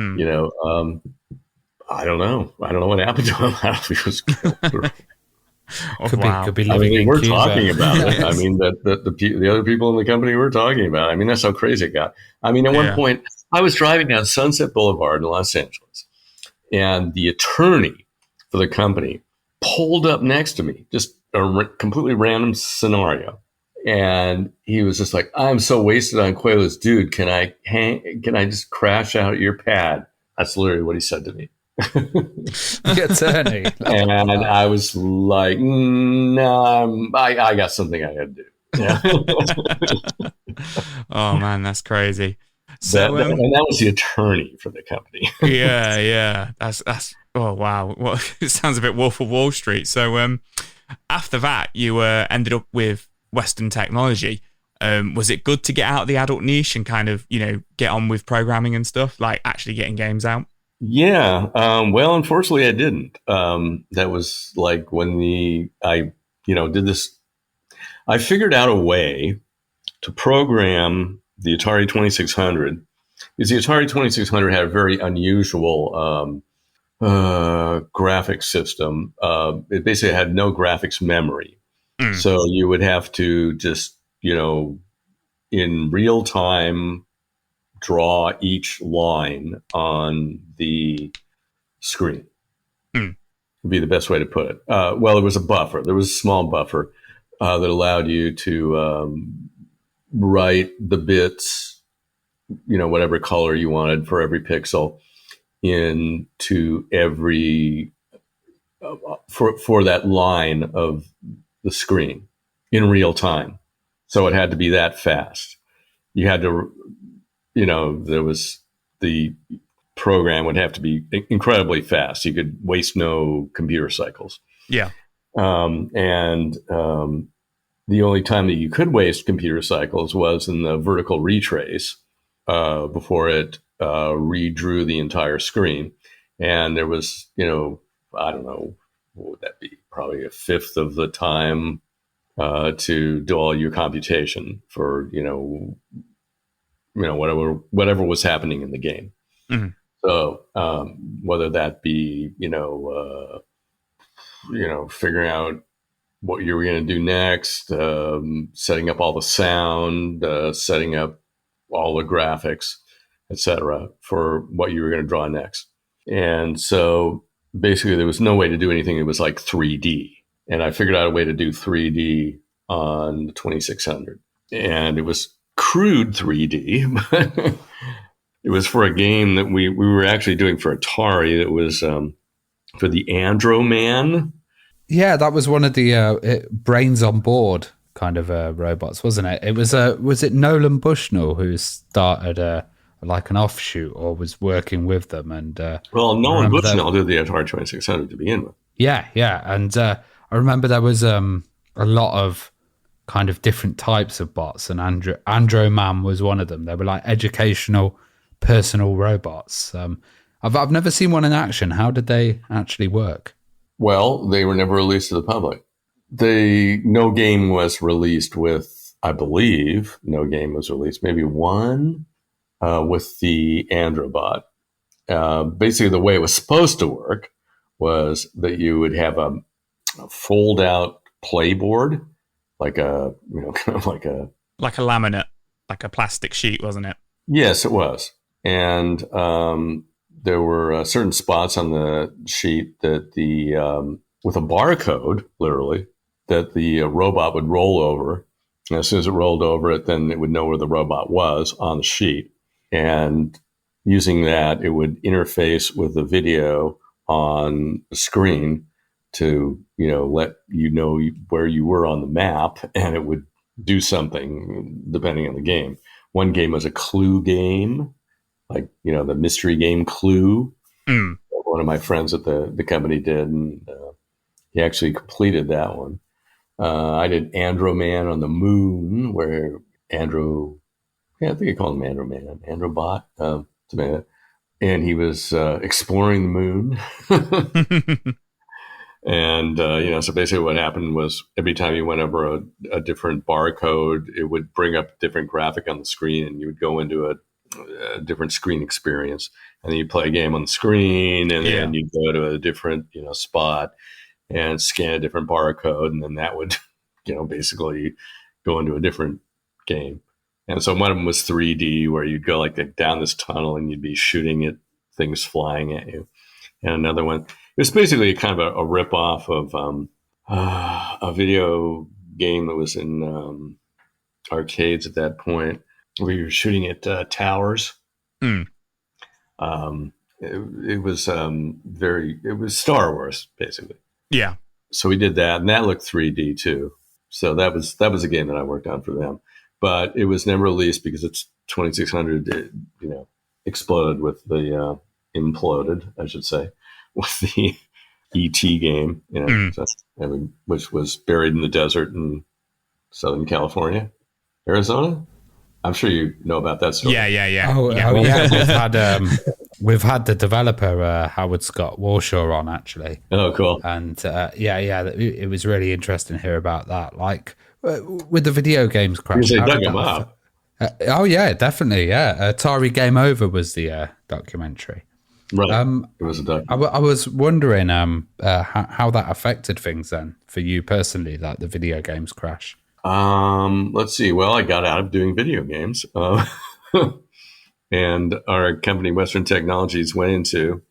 don't know. I don't know what happened to him. I don't know if he was killed. Could be living in we're Cuba. talking about it. I mean, the other people in the company were talking about it. I mean, that's how crazy it got. I mean, at one point, I was driving down Sunset Boulevard in Los Angeles, and the attorney for the company pulled up next to me, just a completely random scenario. And he was just like, I'm so wasted on Quaaludes, dude. Can I just crash out at your pad? That's literally what he said to me. The attorney. And I was like, no, I got something I had to do. Yeah. Oh man, that's crazy. So and that was the attorney for the company. yeah. That's oh wow. Well, it sounds a bit Wolf of Wall Street. So after that, you ended up with Western Technology. Was it good to get out of the adult niche and kind of get on with programming and stuff, like actually getting games out? Yeah. Well, unfortunately, I didn't. That was like when I did this. I figured out a way to program the Atari 2600, because the Atari 2600 had a very unusual graphics system. It basically had no graphics memory. So you would have to just, in real time, draw each line on the screen. Would be the best way to put it. Well, there was a buffer. There was a small buffer that allowed you to write the bits, whatever color you wanted for every pixel into every for that line of the screen in real time. So it had to be that fast. You had to, there was the program would have to be incredibly fast. You could waste no computer cycles. Yeah. The only time that you could waste computer cycles was in the vertical retrace before it redrew the entire screen. And there was, I don't know, what would that be? Probably a fifth of the time to do all your computation for, whatever was happening in the game. Mm-hmm. So whether that be, figuring out what you were going to do next, setting up all the sound, setting up all the graphics, etc., for what you were going to draw next. And so basically there was no way to do anything that was like 3D. And I figured out a way to do 3D on the 2600. And it was crude 3D, but it was for a game that we were actually doing for Atari. That was for the Andro Man. Yeah, that was one of the brains on board kind of robots, wasn't it? It was it Nolan Bushnell who started like an offshoot or was working with them? And Nolan Bushnell did the Atari 2600 to begin with. Yeah, and I remember there was a lot of kind of different types of bots, and Andro Man was one of them. They were like educational, personal robots. I've never seen one in action. How did they actually work? Well, they were never released to the public. No game was released with, I believe, maybe one with the Androbot. Basically, the way it was supposed to work was that you would have a fold-out playboard, like a laminate, like a plastic sheet, wasn't it? Yes, it was. And there were certain spots on the sheet that the with a barcode, literally, that the robot would roll over. And as soon as it rolled over it, then it would know where the robot was on the sheet. And using that, it would interface with the video on the screen to, let you know where you were on the map, and it would do something depending on the game. One game was a clue game, like, the mystery game Clue. One of my friends at the company did, and he actually completed that one. I did Androman on the Moon, where I think I called him Androman, Androbot, something like that. And he was exploring the moon. And, so basically what happened was every time you went over a different barcode, it would bring up a different graphic on the screen, and you would go into a different screen experience. And then you play a game on the screen, and then you go to a different, spot and scan a different barcode. And then that would, basically go into a different game. And so one of them was 3D, where you'd go like down this tunnel and you'd be shooting at things flying at you. And another one, it was basically kind of a rip-off of a video game that was in arcades at that point, where you were shooting at towers. It was it was Star Wars, basically. Yeah. So we did that, and that looked 3D too. So that was a game that I worked on for them. But it was never released because it's 2600, exploded with the imploded, I should say, with the ET game, which was buried in the desert in Southern California, Arizona. I'm sure you know about that story. Yeah. Oh yeah. We've had the developer Howard Scott Warshaw on, actually. Oh, cool. And it was really interesting to hear about that. like. With the video games crash. They dug him up. Definitely. Yeah. Atari Game Over was the documentary. Right. It was a documentary. I was wondering how that affected things then for you personally, like the video games crash. Let's see. Well, I got out of doing video games. And our company, Western Technologies, went into,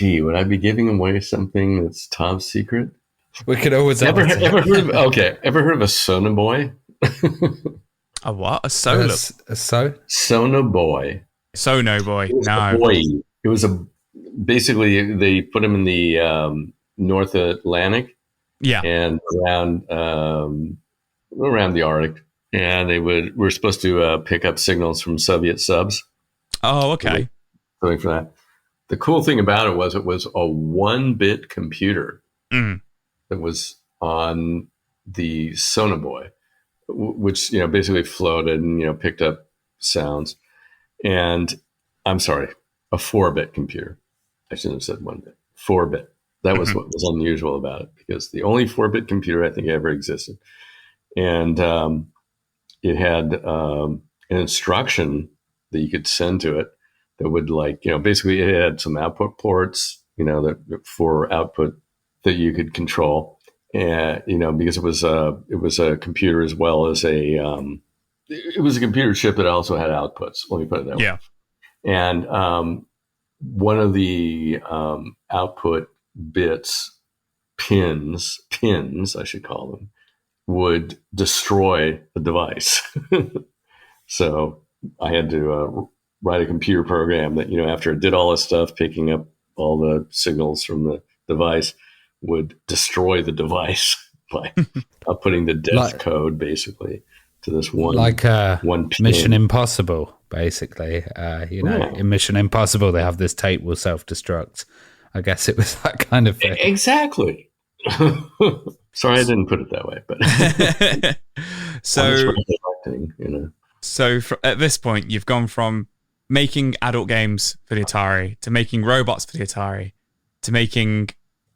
would I be giving away something that's top secret? We could always ever heard of a Sonoboy? A what? A solo? Sonoboy. Sonoboy. No. It was basically they put him in the North Atlantic. Yeah. And around the Arctic, and we're supposed to pick up signals from Soviet subs. Oh, okay. Something for that. The cool thing about it was a 1-bit computer. That was on the Sonoboy, which, basically floated and, picked up sounds. And I'm sorry, a 4-bit computer. I shouldn't have said 1-bit, 4-bit. That was what was unusual about it, because the only 4-bit computer I think ever existed. And it had an instruction that you could send to it that would basically it had some output ports, that for output that you could control, and because it was a computer as well as it was a computer chip that also had outputs. Let me put it that way. Yeah. And one of the output pins, I should call them, would destroy the device. So I had to write a computer program that, after it did all this stuff, picking up all the signals from the device, would destroy the device by putting the death code basically to this one pin. Mission Impossible, basically. In Mission Impossible, they have this tape will self-destruct. I guess it was that kind of thing. Exactly. Sorry, I didn't put it that way, but So at this point, you've gone from making adult games for the Atari to making robots for the Atari to making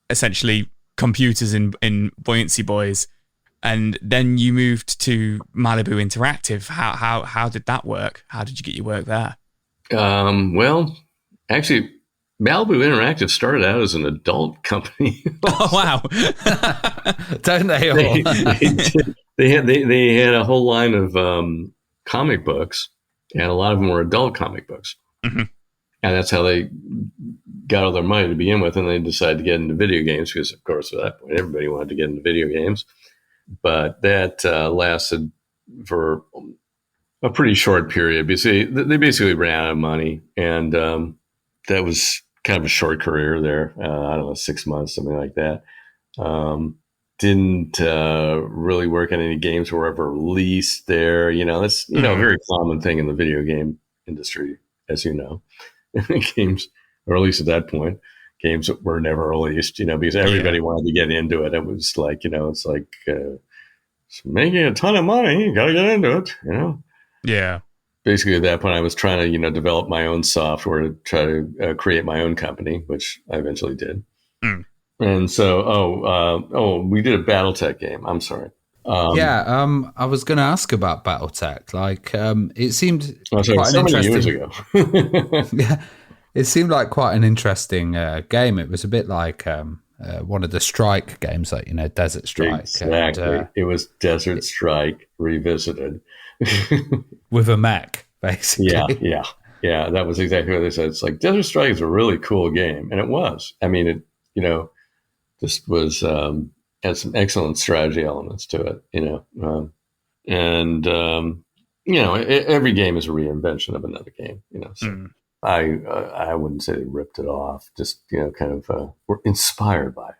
essentially computers in Buoyancy Boys, and then you moved to Malibu Interactive. How did that work? How did you get your work there? Well, actually, Malibu Interactive started out as an adult company. Oh wow! Don't they all? They had a whole line of comic books, and a lot of them were adult comic books. And that's how they got all their money to begin with. And they decided to get into video games because, of course, at that point, everybody wanted to get into video games. But that lasted for a pretty short period because they basically ran out of money. And that was kind of a short career there. I don't know, 6 months, something like that. Didn't really work on any games that were ever released there. That's, a very common thing in the video game industry, as you know. Games, or at least at that point, games that were never released, because everybody wanted to get into it. It was like, it's like making a ton of money. You got to get into it, Yeah. Basically, at that point, I was trying to, develop my own software to try to create my own company, which I eventually did. Mm. And so, we did a BattleTech game. I'm sorry. I was going to ask about BattleTech. Like, it seemed quite so many years ago. Yeah, it seemed like quite an interesting game. It was a bit like one of the Strike games, like Desert Strike. Exactly, and, it was Desert Strike revisited with a mech, basically. Yeah. That was exactly what they said. It's like Desert Strike is a really cool game, and it was. I mean, it just was. Had some excellent strategy elements to it, every game is a reinvention of another game, So I wouldn't say they ripped it off, just kind of were inspired by it.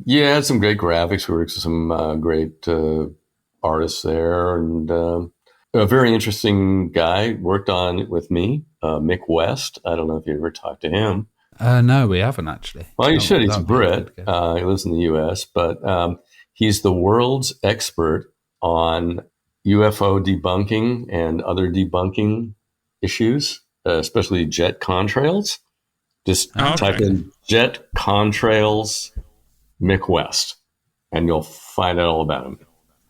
Yeah, had some great graphics. We worked with some great artists there, and a very interesting guy worked on it with me, Mick West. I don't know if you ever talked to him. No, we haven't actually. Well, you should. He's a Brit. He lives in the U.S., but he's the world's expert on UFO debunking and other debunking issues, especially jet contrails. Just type in jet contrails Mick West, and you'll find out all about him.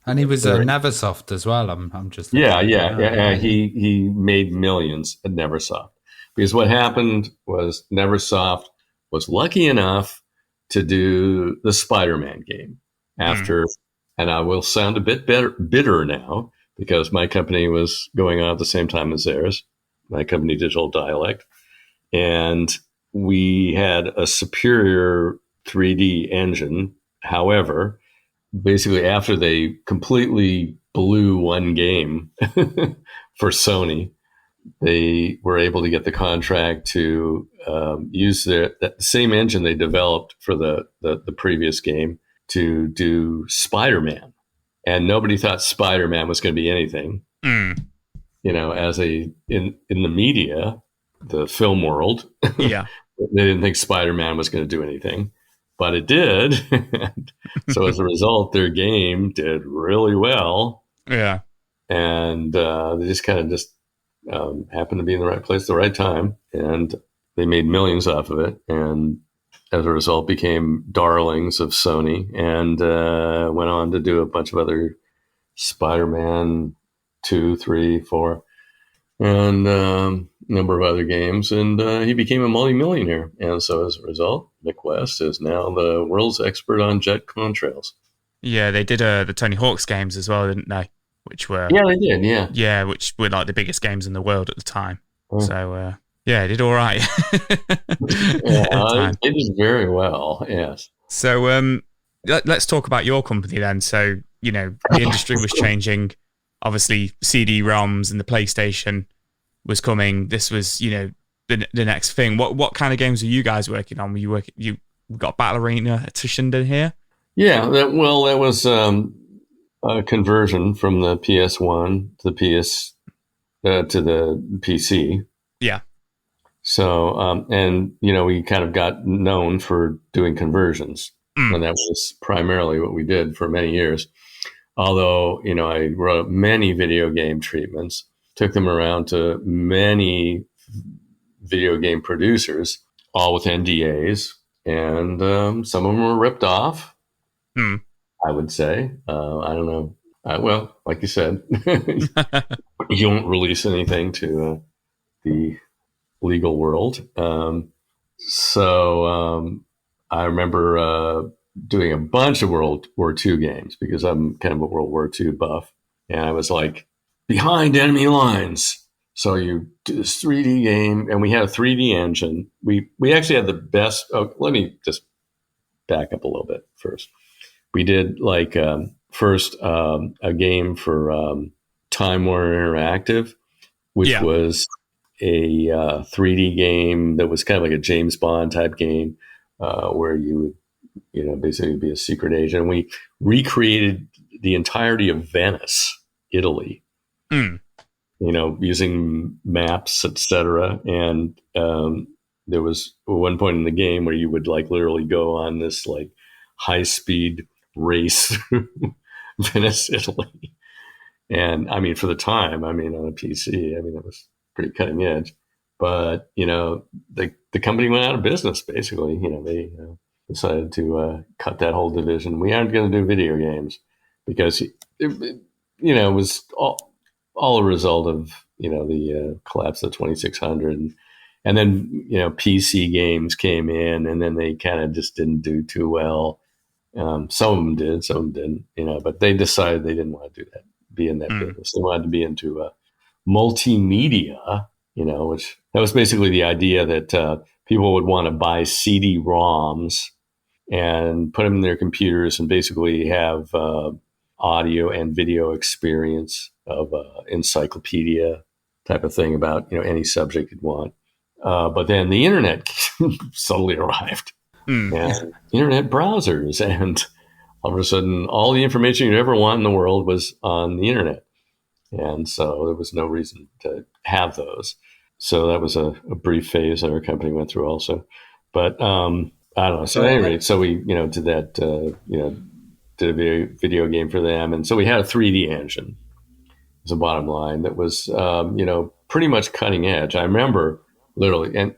And he was at Neversoft as well. I'm just He made millions at Neversoft. Because what happened was Neversoft was lucky enough to do the Spider-Man game after, and I will sound a bit bitter now because my company was going on at the same time as theirs, my company Digital Dialect, and we had a superior 3D engine. However, basically after they completely blew one game for Sony, they were able to get the contract to use that same engine they developed for the previous game to do Spider-Man. And nobody thought Spider-Man was going to be anything. As in the media, the film world, they didn't think Spider-Man was going to do anything, but it did. So as a result, their game did really well. Yeah. And they just kind of happened to be in the right place at the right time, and they made millions off of it, and as a result became darlings of Sony, and went on to do a bunch of other Spider-Man 2, 3, 4, and a number of other games, and he became a multi-millionaire. And so as a result, Mick West is now the world's expert on jet contrails. Yeah, they did the Tony Hawk's games as well, didn't they? Which were they did, yeah, which were like the biggest games in the world at the time. So it did all right. It did very well. Yes. So let's talk about your company then. So the industry was changing. Obviously, CD-ROMs and the PlayStation was coming. This was the next thing. What kind of games were you guys working on? Were you working? You got Battle Arena to Shinden here? Yeah, that was. A conversion from the PS1 to the to the PC. Yeah. So, we kind of got known for doing conversions, and that was primarily what we did for many years. Although, I wrote many video game treatments, took them around to many video game producers, all with NDAs, and some of them were ripped off. I would say. I don't know. Well, like you said, you won't release anything to the legal world. So I remember doing a bunch of World War II games because I'm kind of a World War II buff. And I was like, behind enemy lines, So you do this 3D game, and we had a 3D engine. We actually had the best. Oh, let me just back up a little bit first. We did like first a game for Time Warner Interactive, which was a 3D game that was kind of like a James Bond type game, where you would, basically be a secret agent. And we recreated the entirety of Venice, Italy, using maps, etc. And there was one point in the game where you would like literally go on this like high speed race through Venice, Italy. And I mean, for the time, on a PC, it was pretty cutting edge. But, the company went out of business, basically. They decided to cut that whole division. We aren't going to do video games because, it was all a result of, the collapse of 2600. And then, PC games came in, and then they kind of just didn't do too well. Some of them did, some of them didn't, but they decided they didn't want to do that, be in that business. They wanted to be into multimedia, which that was basically the idea that people would want to buy CD-ROMs and put them in their computers and basically have audio and video experience of encyclopedia type of thing about, any subject you'd want. But then the internet suddenly arrived. And internet browsers, and all of a sudden all the information you'd ever want in the world was on the internet. And so there was no reason to have those. So that was a brief phase that our company went through also. But I don't know. So anyway, so we, did that, did a video game for them. And so we had a 3D engine as a bottom line that was, pretty much cutting edge. I remember literally, and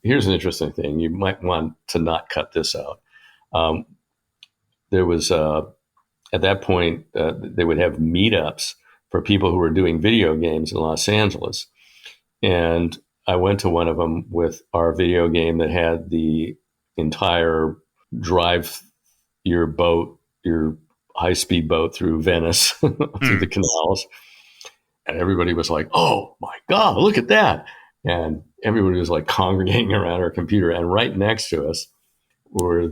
here's an interesting thing. You might want to not cut this out. There was, at that point, they would have meetups for people who were doing video games in Los Angeles. And I went to one of them with our video game that had the entire drive your boat, your high-speed boat through Venice, through the canals. And everybody was like, oh, my God, look at that. And everybody was like congregating around our computer. And right next to us was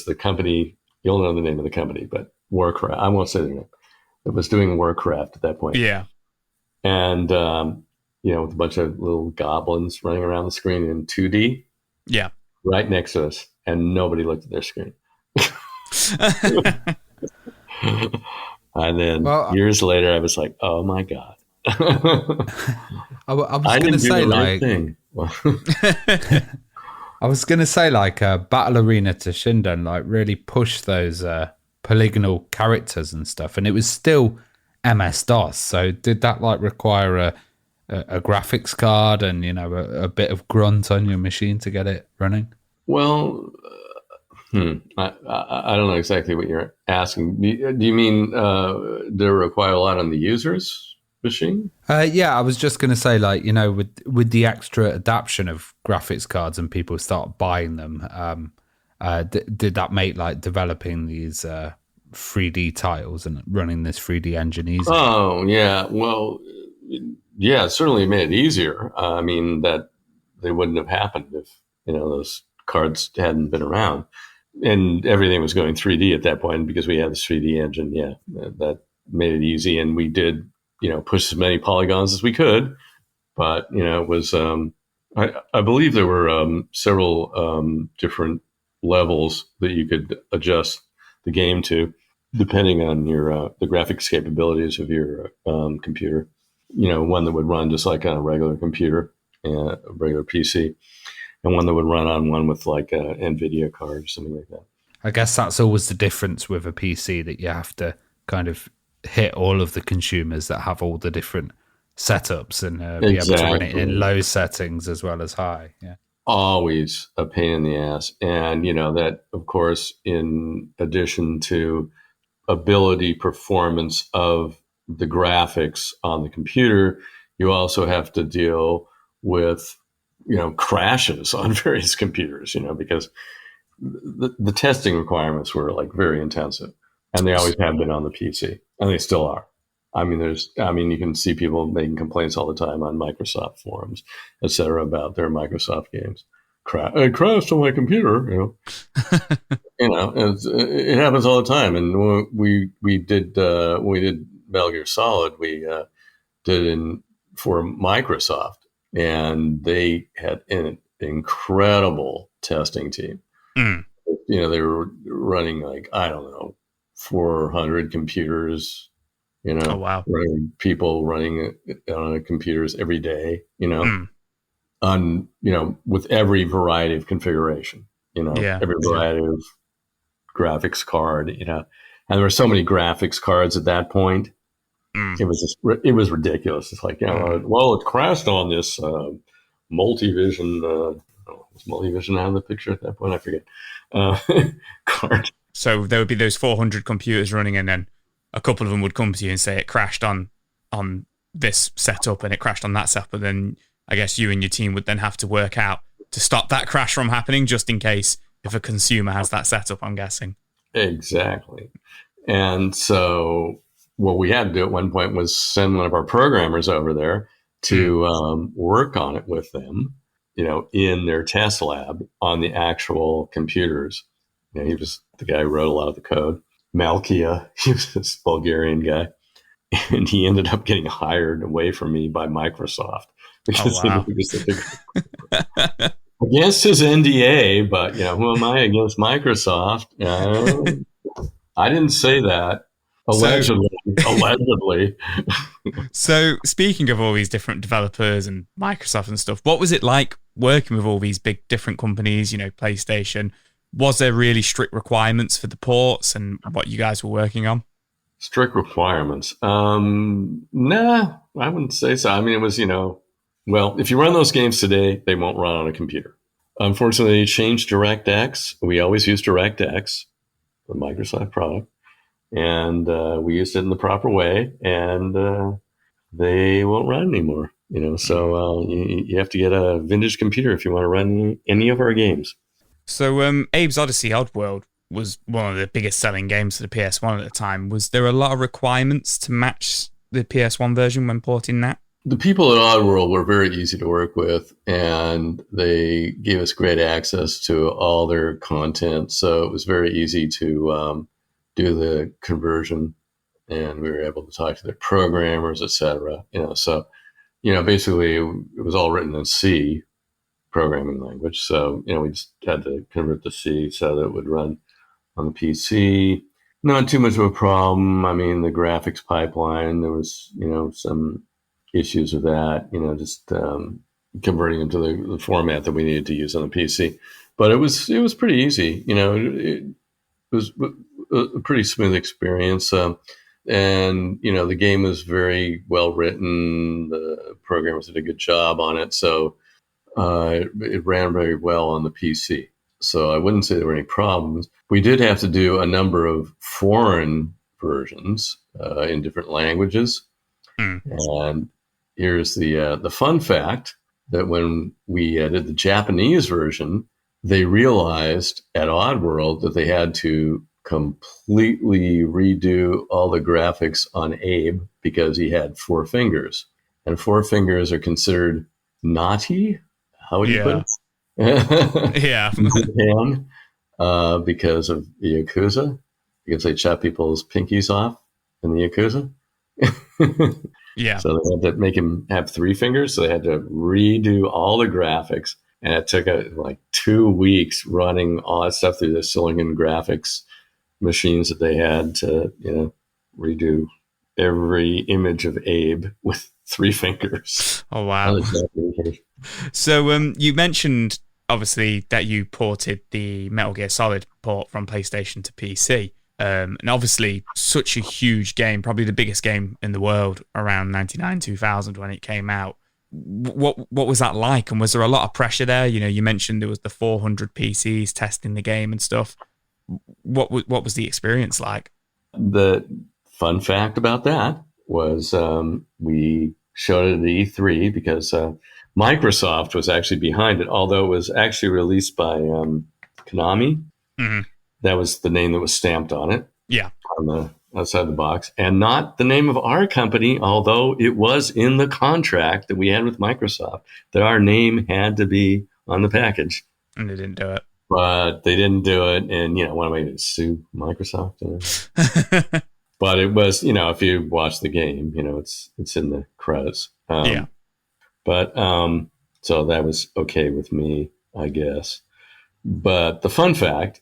the company, you'll know the name of the company, but Warcraft. I won't say the name. It was doing Warcraft at that point. Yeah. And, with a bunch of little goblins running around the screen in 2D. Yeah. Right next to us. And nobody looked at their screen. And then years later, I was like, oh, my God. I was going to say, like, I was going to say, like, Battle Arena to Shinden, like, really pushed those polygonal characters and stuff, and it was still MS-DOS. So, did that like require a graphics card and a bit of grunt on your machine to get it running? Well, I don't know exactly what you're asking. Do you mean did it require a lot on the user's machine? Yeah, I was just going to say, like, with the extra adaption of graphics cards and people start buying them, did that make like developing these 3D titles and running this 3D engine easier? Oh, yeah. Well, yeah, it certainly made it easier. I mean, that they wouldn't have happened if, those cards hadn't been around. And everything was going 3D at that point because we had this 3D engine. Yeah, that made it easy. And we did, push as many polygons as we could. But, it was, I believe there were several different levels that you could adjust the game to, depending on your the graphics capabilities of your computer. One that would run just like on a regular computer, a regular PC, and one that would run on one with like a NVIDIA card or something like that. I guess that's always the difference with a PC, that you have to kind of hit all of the consumers that have all the different setups and be able to run it in low settings as well as high. Yeah. Always a pain in the ass. And, that, of course, in addition to ability performance of the graphics on the computer, you also have to deal with, crashes on various computers, because the testing requirements were like very intensive, and they always have been on the PC, and they still are. I mean, you can see people making complaints all the time on Microsoft forums, et cetera, about their Microsoft games. It crashed on my computer, it happens all the time. And when we did Metal Gear Solid, we did for Microsoft, and they had an incredible testing team. They were running like, I don't know, 400 computers. Oh, wow. People running on computers every day, on, with every variety of configuration, every variety of graphics card, and there were so many graphics cards at that point. It was ridiculous. It's like, well, it crashed on this Multivision, was Multivision out of the picture at that point? I forget. Card. So there would be those 400 computers running, and then a couple of them would come to you and say it crashed on this setup and it crashed on that setup. And then I guess you and your team would then have to work out to stop that crash from happening, just in case if a consumer has that setup, I'm guessing. Exactly. And so what we had to do at one point was send one of our programmers over there to work on it with them, in their test lab on the actual computers. He was the guy who wrote a lot of the code. Malkia, he was this Bulgarian guy, and he ended up getting hired away from me by Microsoft because he was against his NDA. But who am I against Microsoft? I didn't say that. Allegedly. So speaking of all these different developers and Microsoft and stuff, what was it like working with all these big different companies? PlayStation. Was there really strict requirements for the ports and what you guys were working on? Strict requirements? Nah, I wouldn't say so. I mean, it was, well, if you run those games today, they won't run on a computer. Unfortunately, they changed DirectX. We always use DirectX, the Microsoft product, and we used it in the proper way, and they won't run anymore. So you have to get a vintage computer if you want to run any of our games. So Abe's Odyssey Oddworld was one of the biggest selling games for the PS1 at the time. Was there a lot of requirements to match the PS1 version when porting that? The people at Oddworld were very easy to work with, and they gave us great access to all their content. So it was very easy to do the conversion, and we were able to talk to their programmers, et cetera. So basically it was all written in C programming language. So, we just had to convert to C so that it would run on the PC. Not too much of a problem. I mean, the graphics pipeline, there was, some issues with that, just converting them to the format that we needed to use on the PC. But it was pretty easy. It was a pretty smooth experience. And, the game was very well written. The programmers did a good job on it. So, it ran very well on the PC. So I wouldn't say there were any problems. We did have to do a number of foreign versions in different languages. And here's the fun fact that when we did the Japanese version, they realized at Oddworld that they had to completely redo all the graphics on Abe because he had 4 fingers. And 4 fingers are considered naughty. How would you put it? Yeah. Japan, because of the Yakuza, because they chop people's pinkies off in the Yakuza. Yeah. So they had to make him have 3 fingers. So they had to redo all the graphics. And it took like 2 weeks running all that stuff through the Silicon graphics machines that they had to, redo every image of Abe with 3 fingers. Oh, wow. So you mentioned, obviously, that you ported the Metal Gear Solid port from PlayStation to PC. And obviously, such a huge game, probably the biggest game in the world around 99, 2000 when it came out. What was that like? And was there a lot of pressure there? You mentioned there was the 400 PCs testing the game and stuff. What was the experience like? The fun fact about that was we showed it at E3 because Microsoft was actually behind it, although it was actually released by Konami. Mm-hmm. That was the name that was stamped on it. Yeah. On outside the box, and not the name of our company, although it was in the contract that we had with Microsoft that our name had to be on the package. And they didn't do it. But they didn't do it, and what am I going to sue Microsoft? But it was, if you watch the game, it's in the credits. Yeah. But so that was okay with me, I guess. But the fun fact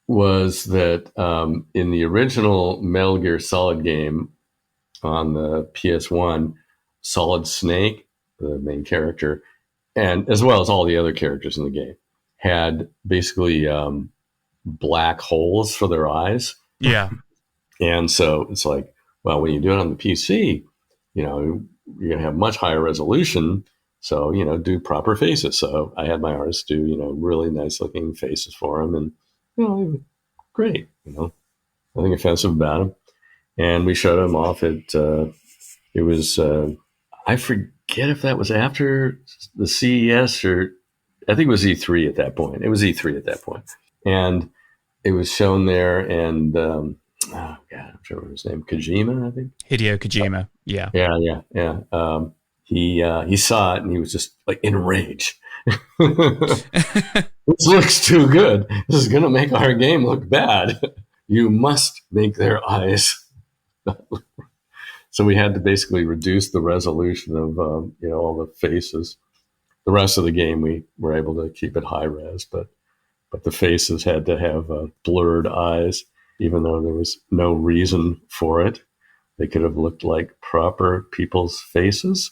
was that in the original Metal Gear Solid game on the PS1, Solid Snake, the main character, and as well as all the other characters in the game, had basically black holes for their eyes. Yeah. And so it's like, well, when you do it on the PC, you're going to have much higher resolution. So, do proper faces. So I had my artist do, really nice looking faces for him. And, great, nothing offensive about him. And we showed him off at, it was, I forget if that was after the CES or I think it was E3 at that point. It was E3 at that point. And it was shown there. And, oh, God, I'm sure what his name, Kojima, I think. Hideo Kojima. Yeah. Yeah. He saw it and he was just like enraged. This looks too good. This is going to make our game look bad. You must make their eyes. So we had to basically reduce the resolution of all the faces. The rest of the game we were able to keep it high res, but the faces had to have blurred eyes, even though there was no reason for it. They could have looked like proper people's faces.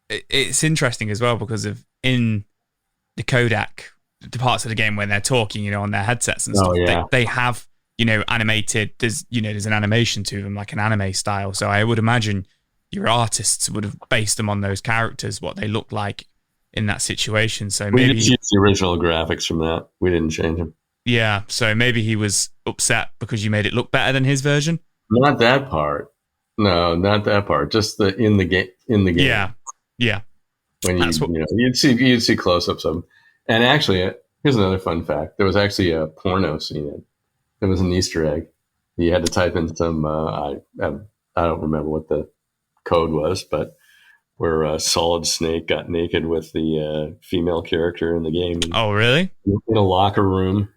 It's interesting as well because of in the codec, the parts of the game when they're talking, on their headsets and stuff, they have, animated. There's an animation to them, like an anime style. So I would imagine your artists would have based them on those characters, what they look like in that situation. So maybe we just used the original graphics from that. We didn't change them. Yeah. So maybe he was upset because you made it look better than his version. Not that part. No, not that part. Just the in the game. Yeah. When you'd see close-ups of them. And actually, here's another fun fact. There was actually a porno scene in it. It was an Easter egg. You had to type in some. I don't remember what the code was, but where Solid Snake got naked with the female character in the game. Oh, really? In a locker room.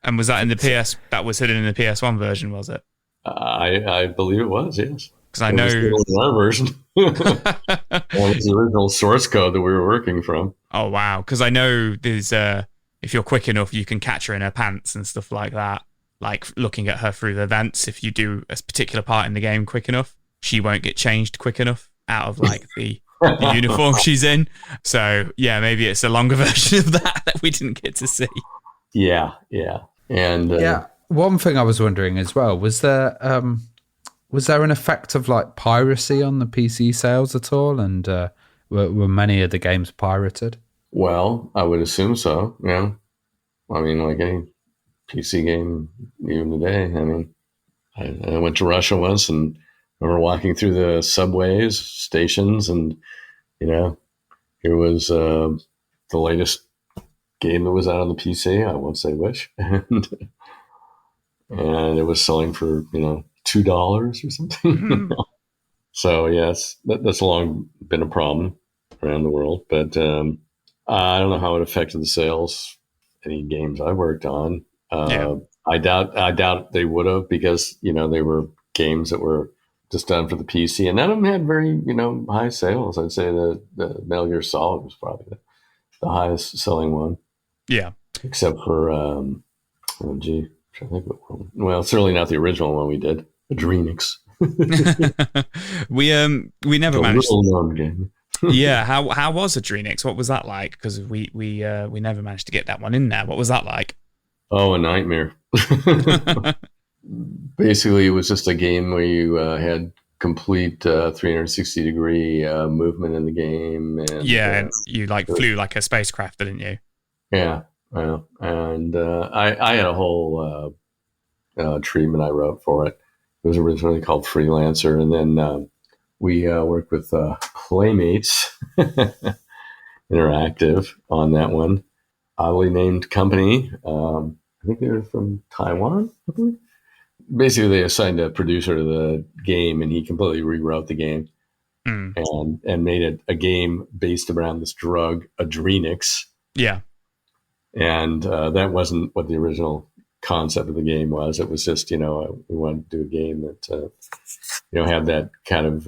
And was that in the PS? That was hidden in the PS1 version, was it? I believe it was, yes. Because I know in our version. That was the original source code that we were working from. Oh wow! Because I know there's if you're quick enough, you can catch her in her pants and stuff like that. Like looking at her through the vents. If you do a particular part in the game quick enough, she won't get changed quick enough out of like the uniform she's in. So yeah, maybe it's a longer version of that we didn't get to see. Yeah, and One thing I was wondering as well was there an effect of like piracy on the PC sales at all, and were many of the games pirated? Well, I would assume so. Yeah, I mean, like any PC game, even today. I mean, I went to Russia once, and I remember walking through the subways, stations, and here was the latest game that was out on the PC. I won't say which, and it was selling for $2 or something. Mm-hmm. So yes, that's long been a problem around the world. But I don't know how it affected the sales. Any games I worked on, I doubt they would have, because they were games that were just done for the PC, and none of them had very high sales. I'd say the Metal Gear Solid was probably the highest selling one. Yeah, except for I think well, certainly not the original one we did, Adrenix. we never managed. Known game. Yeah, how was Adrenix? What was that like? Because we never managed to get that one in there. What was that like? Oh, a nightmare. Basically, it was just a game where you had complete 360-degree movement in the game. And, and you flew like a spacecraft, didn't you? Yeah, and I had a whole treatment I wrote for it. It was originally called Freelancer, and then we worked with Playmates Interactive on that one. Oddly named company. I think they were from Taiwan. basically they assigned a producer to the game, and he completely rewrote the game and made it a game based around this drug, Adrenix. Yeah. And that wasn't what the original concept of the game was. It was just, we wanted to do a game that, had that kind of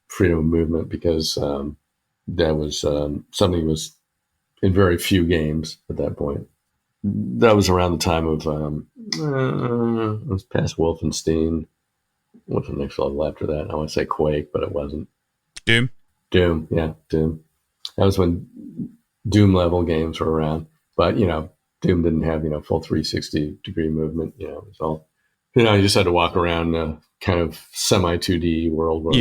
freedom of movement, because that was something that was in very few games at that point. That was around the time of, it was past Wolfenstein. What's the next level after that? I want to say Quake, but it wasn't. Doom, yeah, Doom. That was when Doom level games were around. But, Doom didn't have, full 360-degree movement. It was all, you just had to walk around a kind of semi-2D world with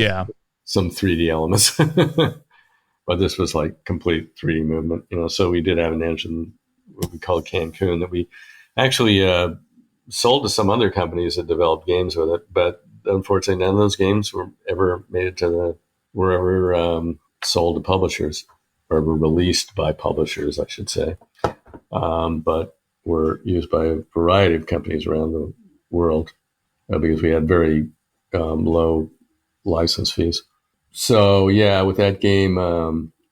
some 3D elements. But this was like complete 3D movement, So we did have an engine, what we call Cancun, that we actually sold to some other companies that developed games with it. But unfortunately, none of those games were ever made it to were ever sold to publishers, or were released by publishers, I should say. But were used by a variety of companies around the world because we had very low license fees. So yeah, with that game,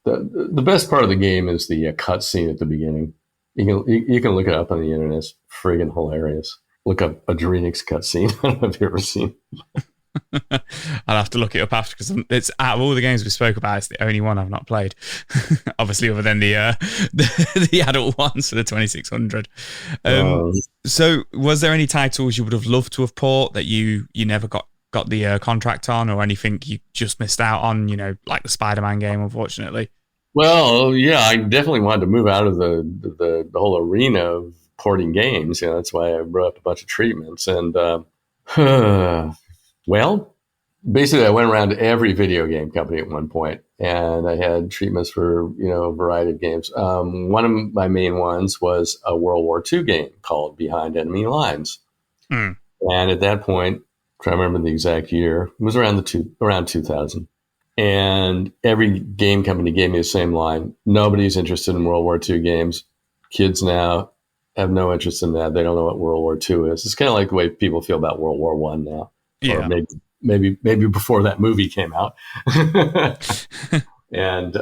the best part of the game is the cutscene at the beginning. You can look it up on the internet. It's friggin' hilarious. Look up Adrenix cutscene. I don't know if you've ever seen. I'll have to look it up after, because it's out of all the games we spoke about, it's the only one I've not played. Obviously, other than the adult ones for the 2600. So, was there any titles you would have loved to have port that you never got the contract on, or anything you just missed out on? Like the Spider-Man game, unfortunately. Well, yeah, I definitely wanted to move out of the whole arena of porting games. That's why I wrote up a bunch of treatments. And well, basically, I went around to every video game company at one point, and I had treatments for a variety of games. One of my main ones was a World War II game called Behind Enemy Lines, and at that point, I'm trying to remember the exact year, it was around 2000. And every game company gave me the same line: nobody's interested in World War II games. Kids now have no interest in that. They don't know what World War II is. It's kind of like the way people feel about World War I now. Yeah. Or maybe before that movie came out. And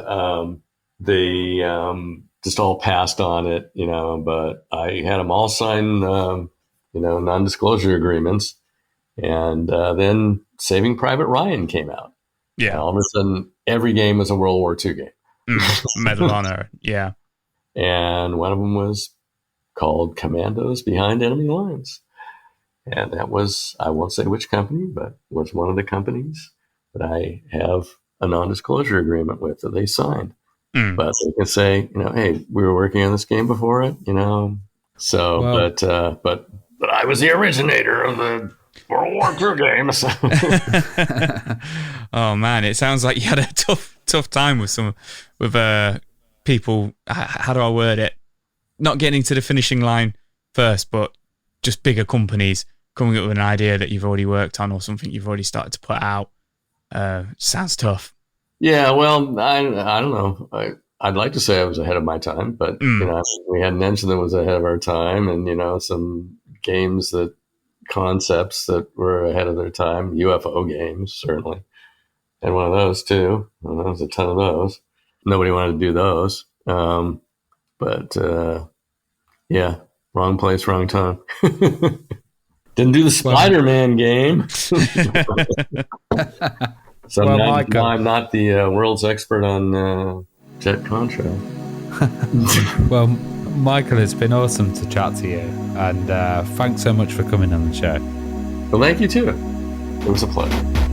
they just all passed on it, but I had them all sign, non-disclosure agreements. And then Saving Private Ryan came out. Yeah. And all of a sudden, every game was a World War II game. Medal of Honor, yeah. And one of them was called Commandos Behind Enemy Lines. And that was, I won't say which company, but was one of the companies that I have a non-disclosure agreement with that they signed. But they can say, hey, we were working on this game before it, So, well, but I was the originator of the World War II games. Oh man, it sounds like you had a tough time with people. How do I word it? Not getting to the finishing line first, but just bigger companies coming up with an idea that you've already worked on, or something you've already started to put out. Sounds tough. Yeah, well, I don't know. I'd like to say I was ahead of my time, but we had an engine that was ahead of our time, and some games concepts that were ahead of their time. UFO games, certainly, and one of those too. Well, there was a ton of those. Nobody wanted to do those, but yeah, wrong place, wrong time. Didn't do the Spider-Man game. So now I'm not the world's expert on jet contrail. Well, Michael, it's been awesome to chat to you, and thanks so much for coming on the show. Well, thank you too. It was a pleasure.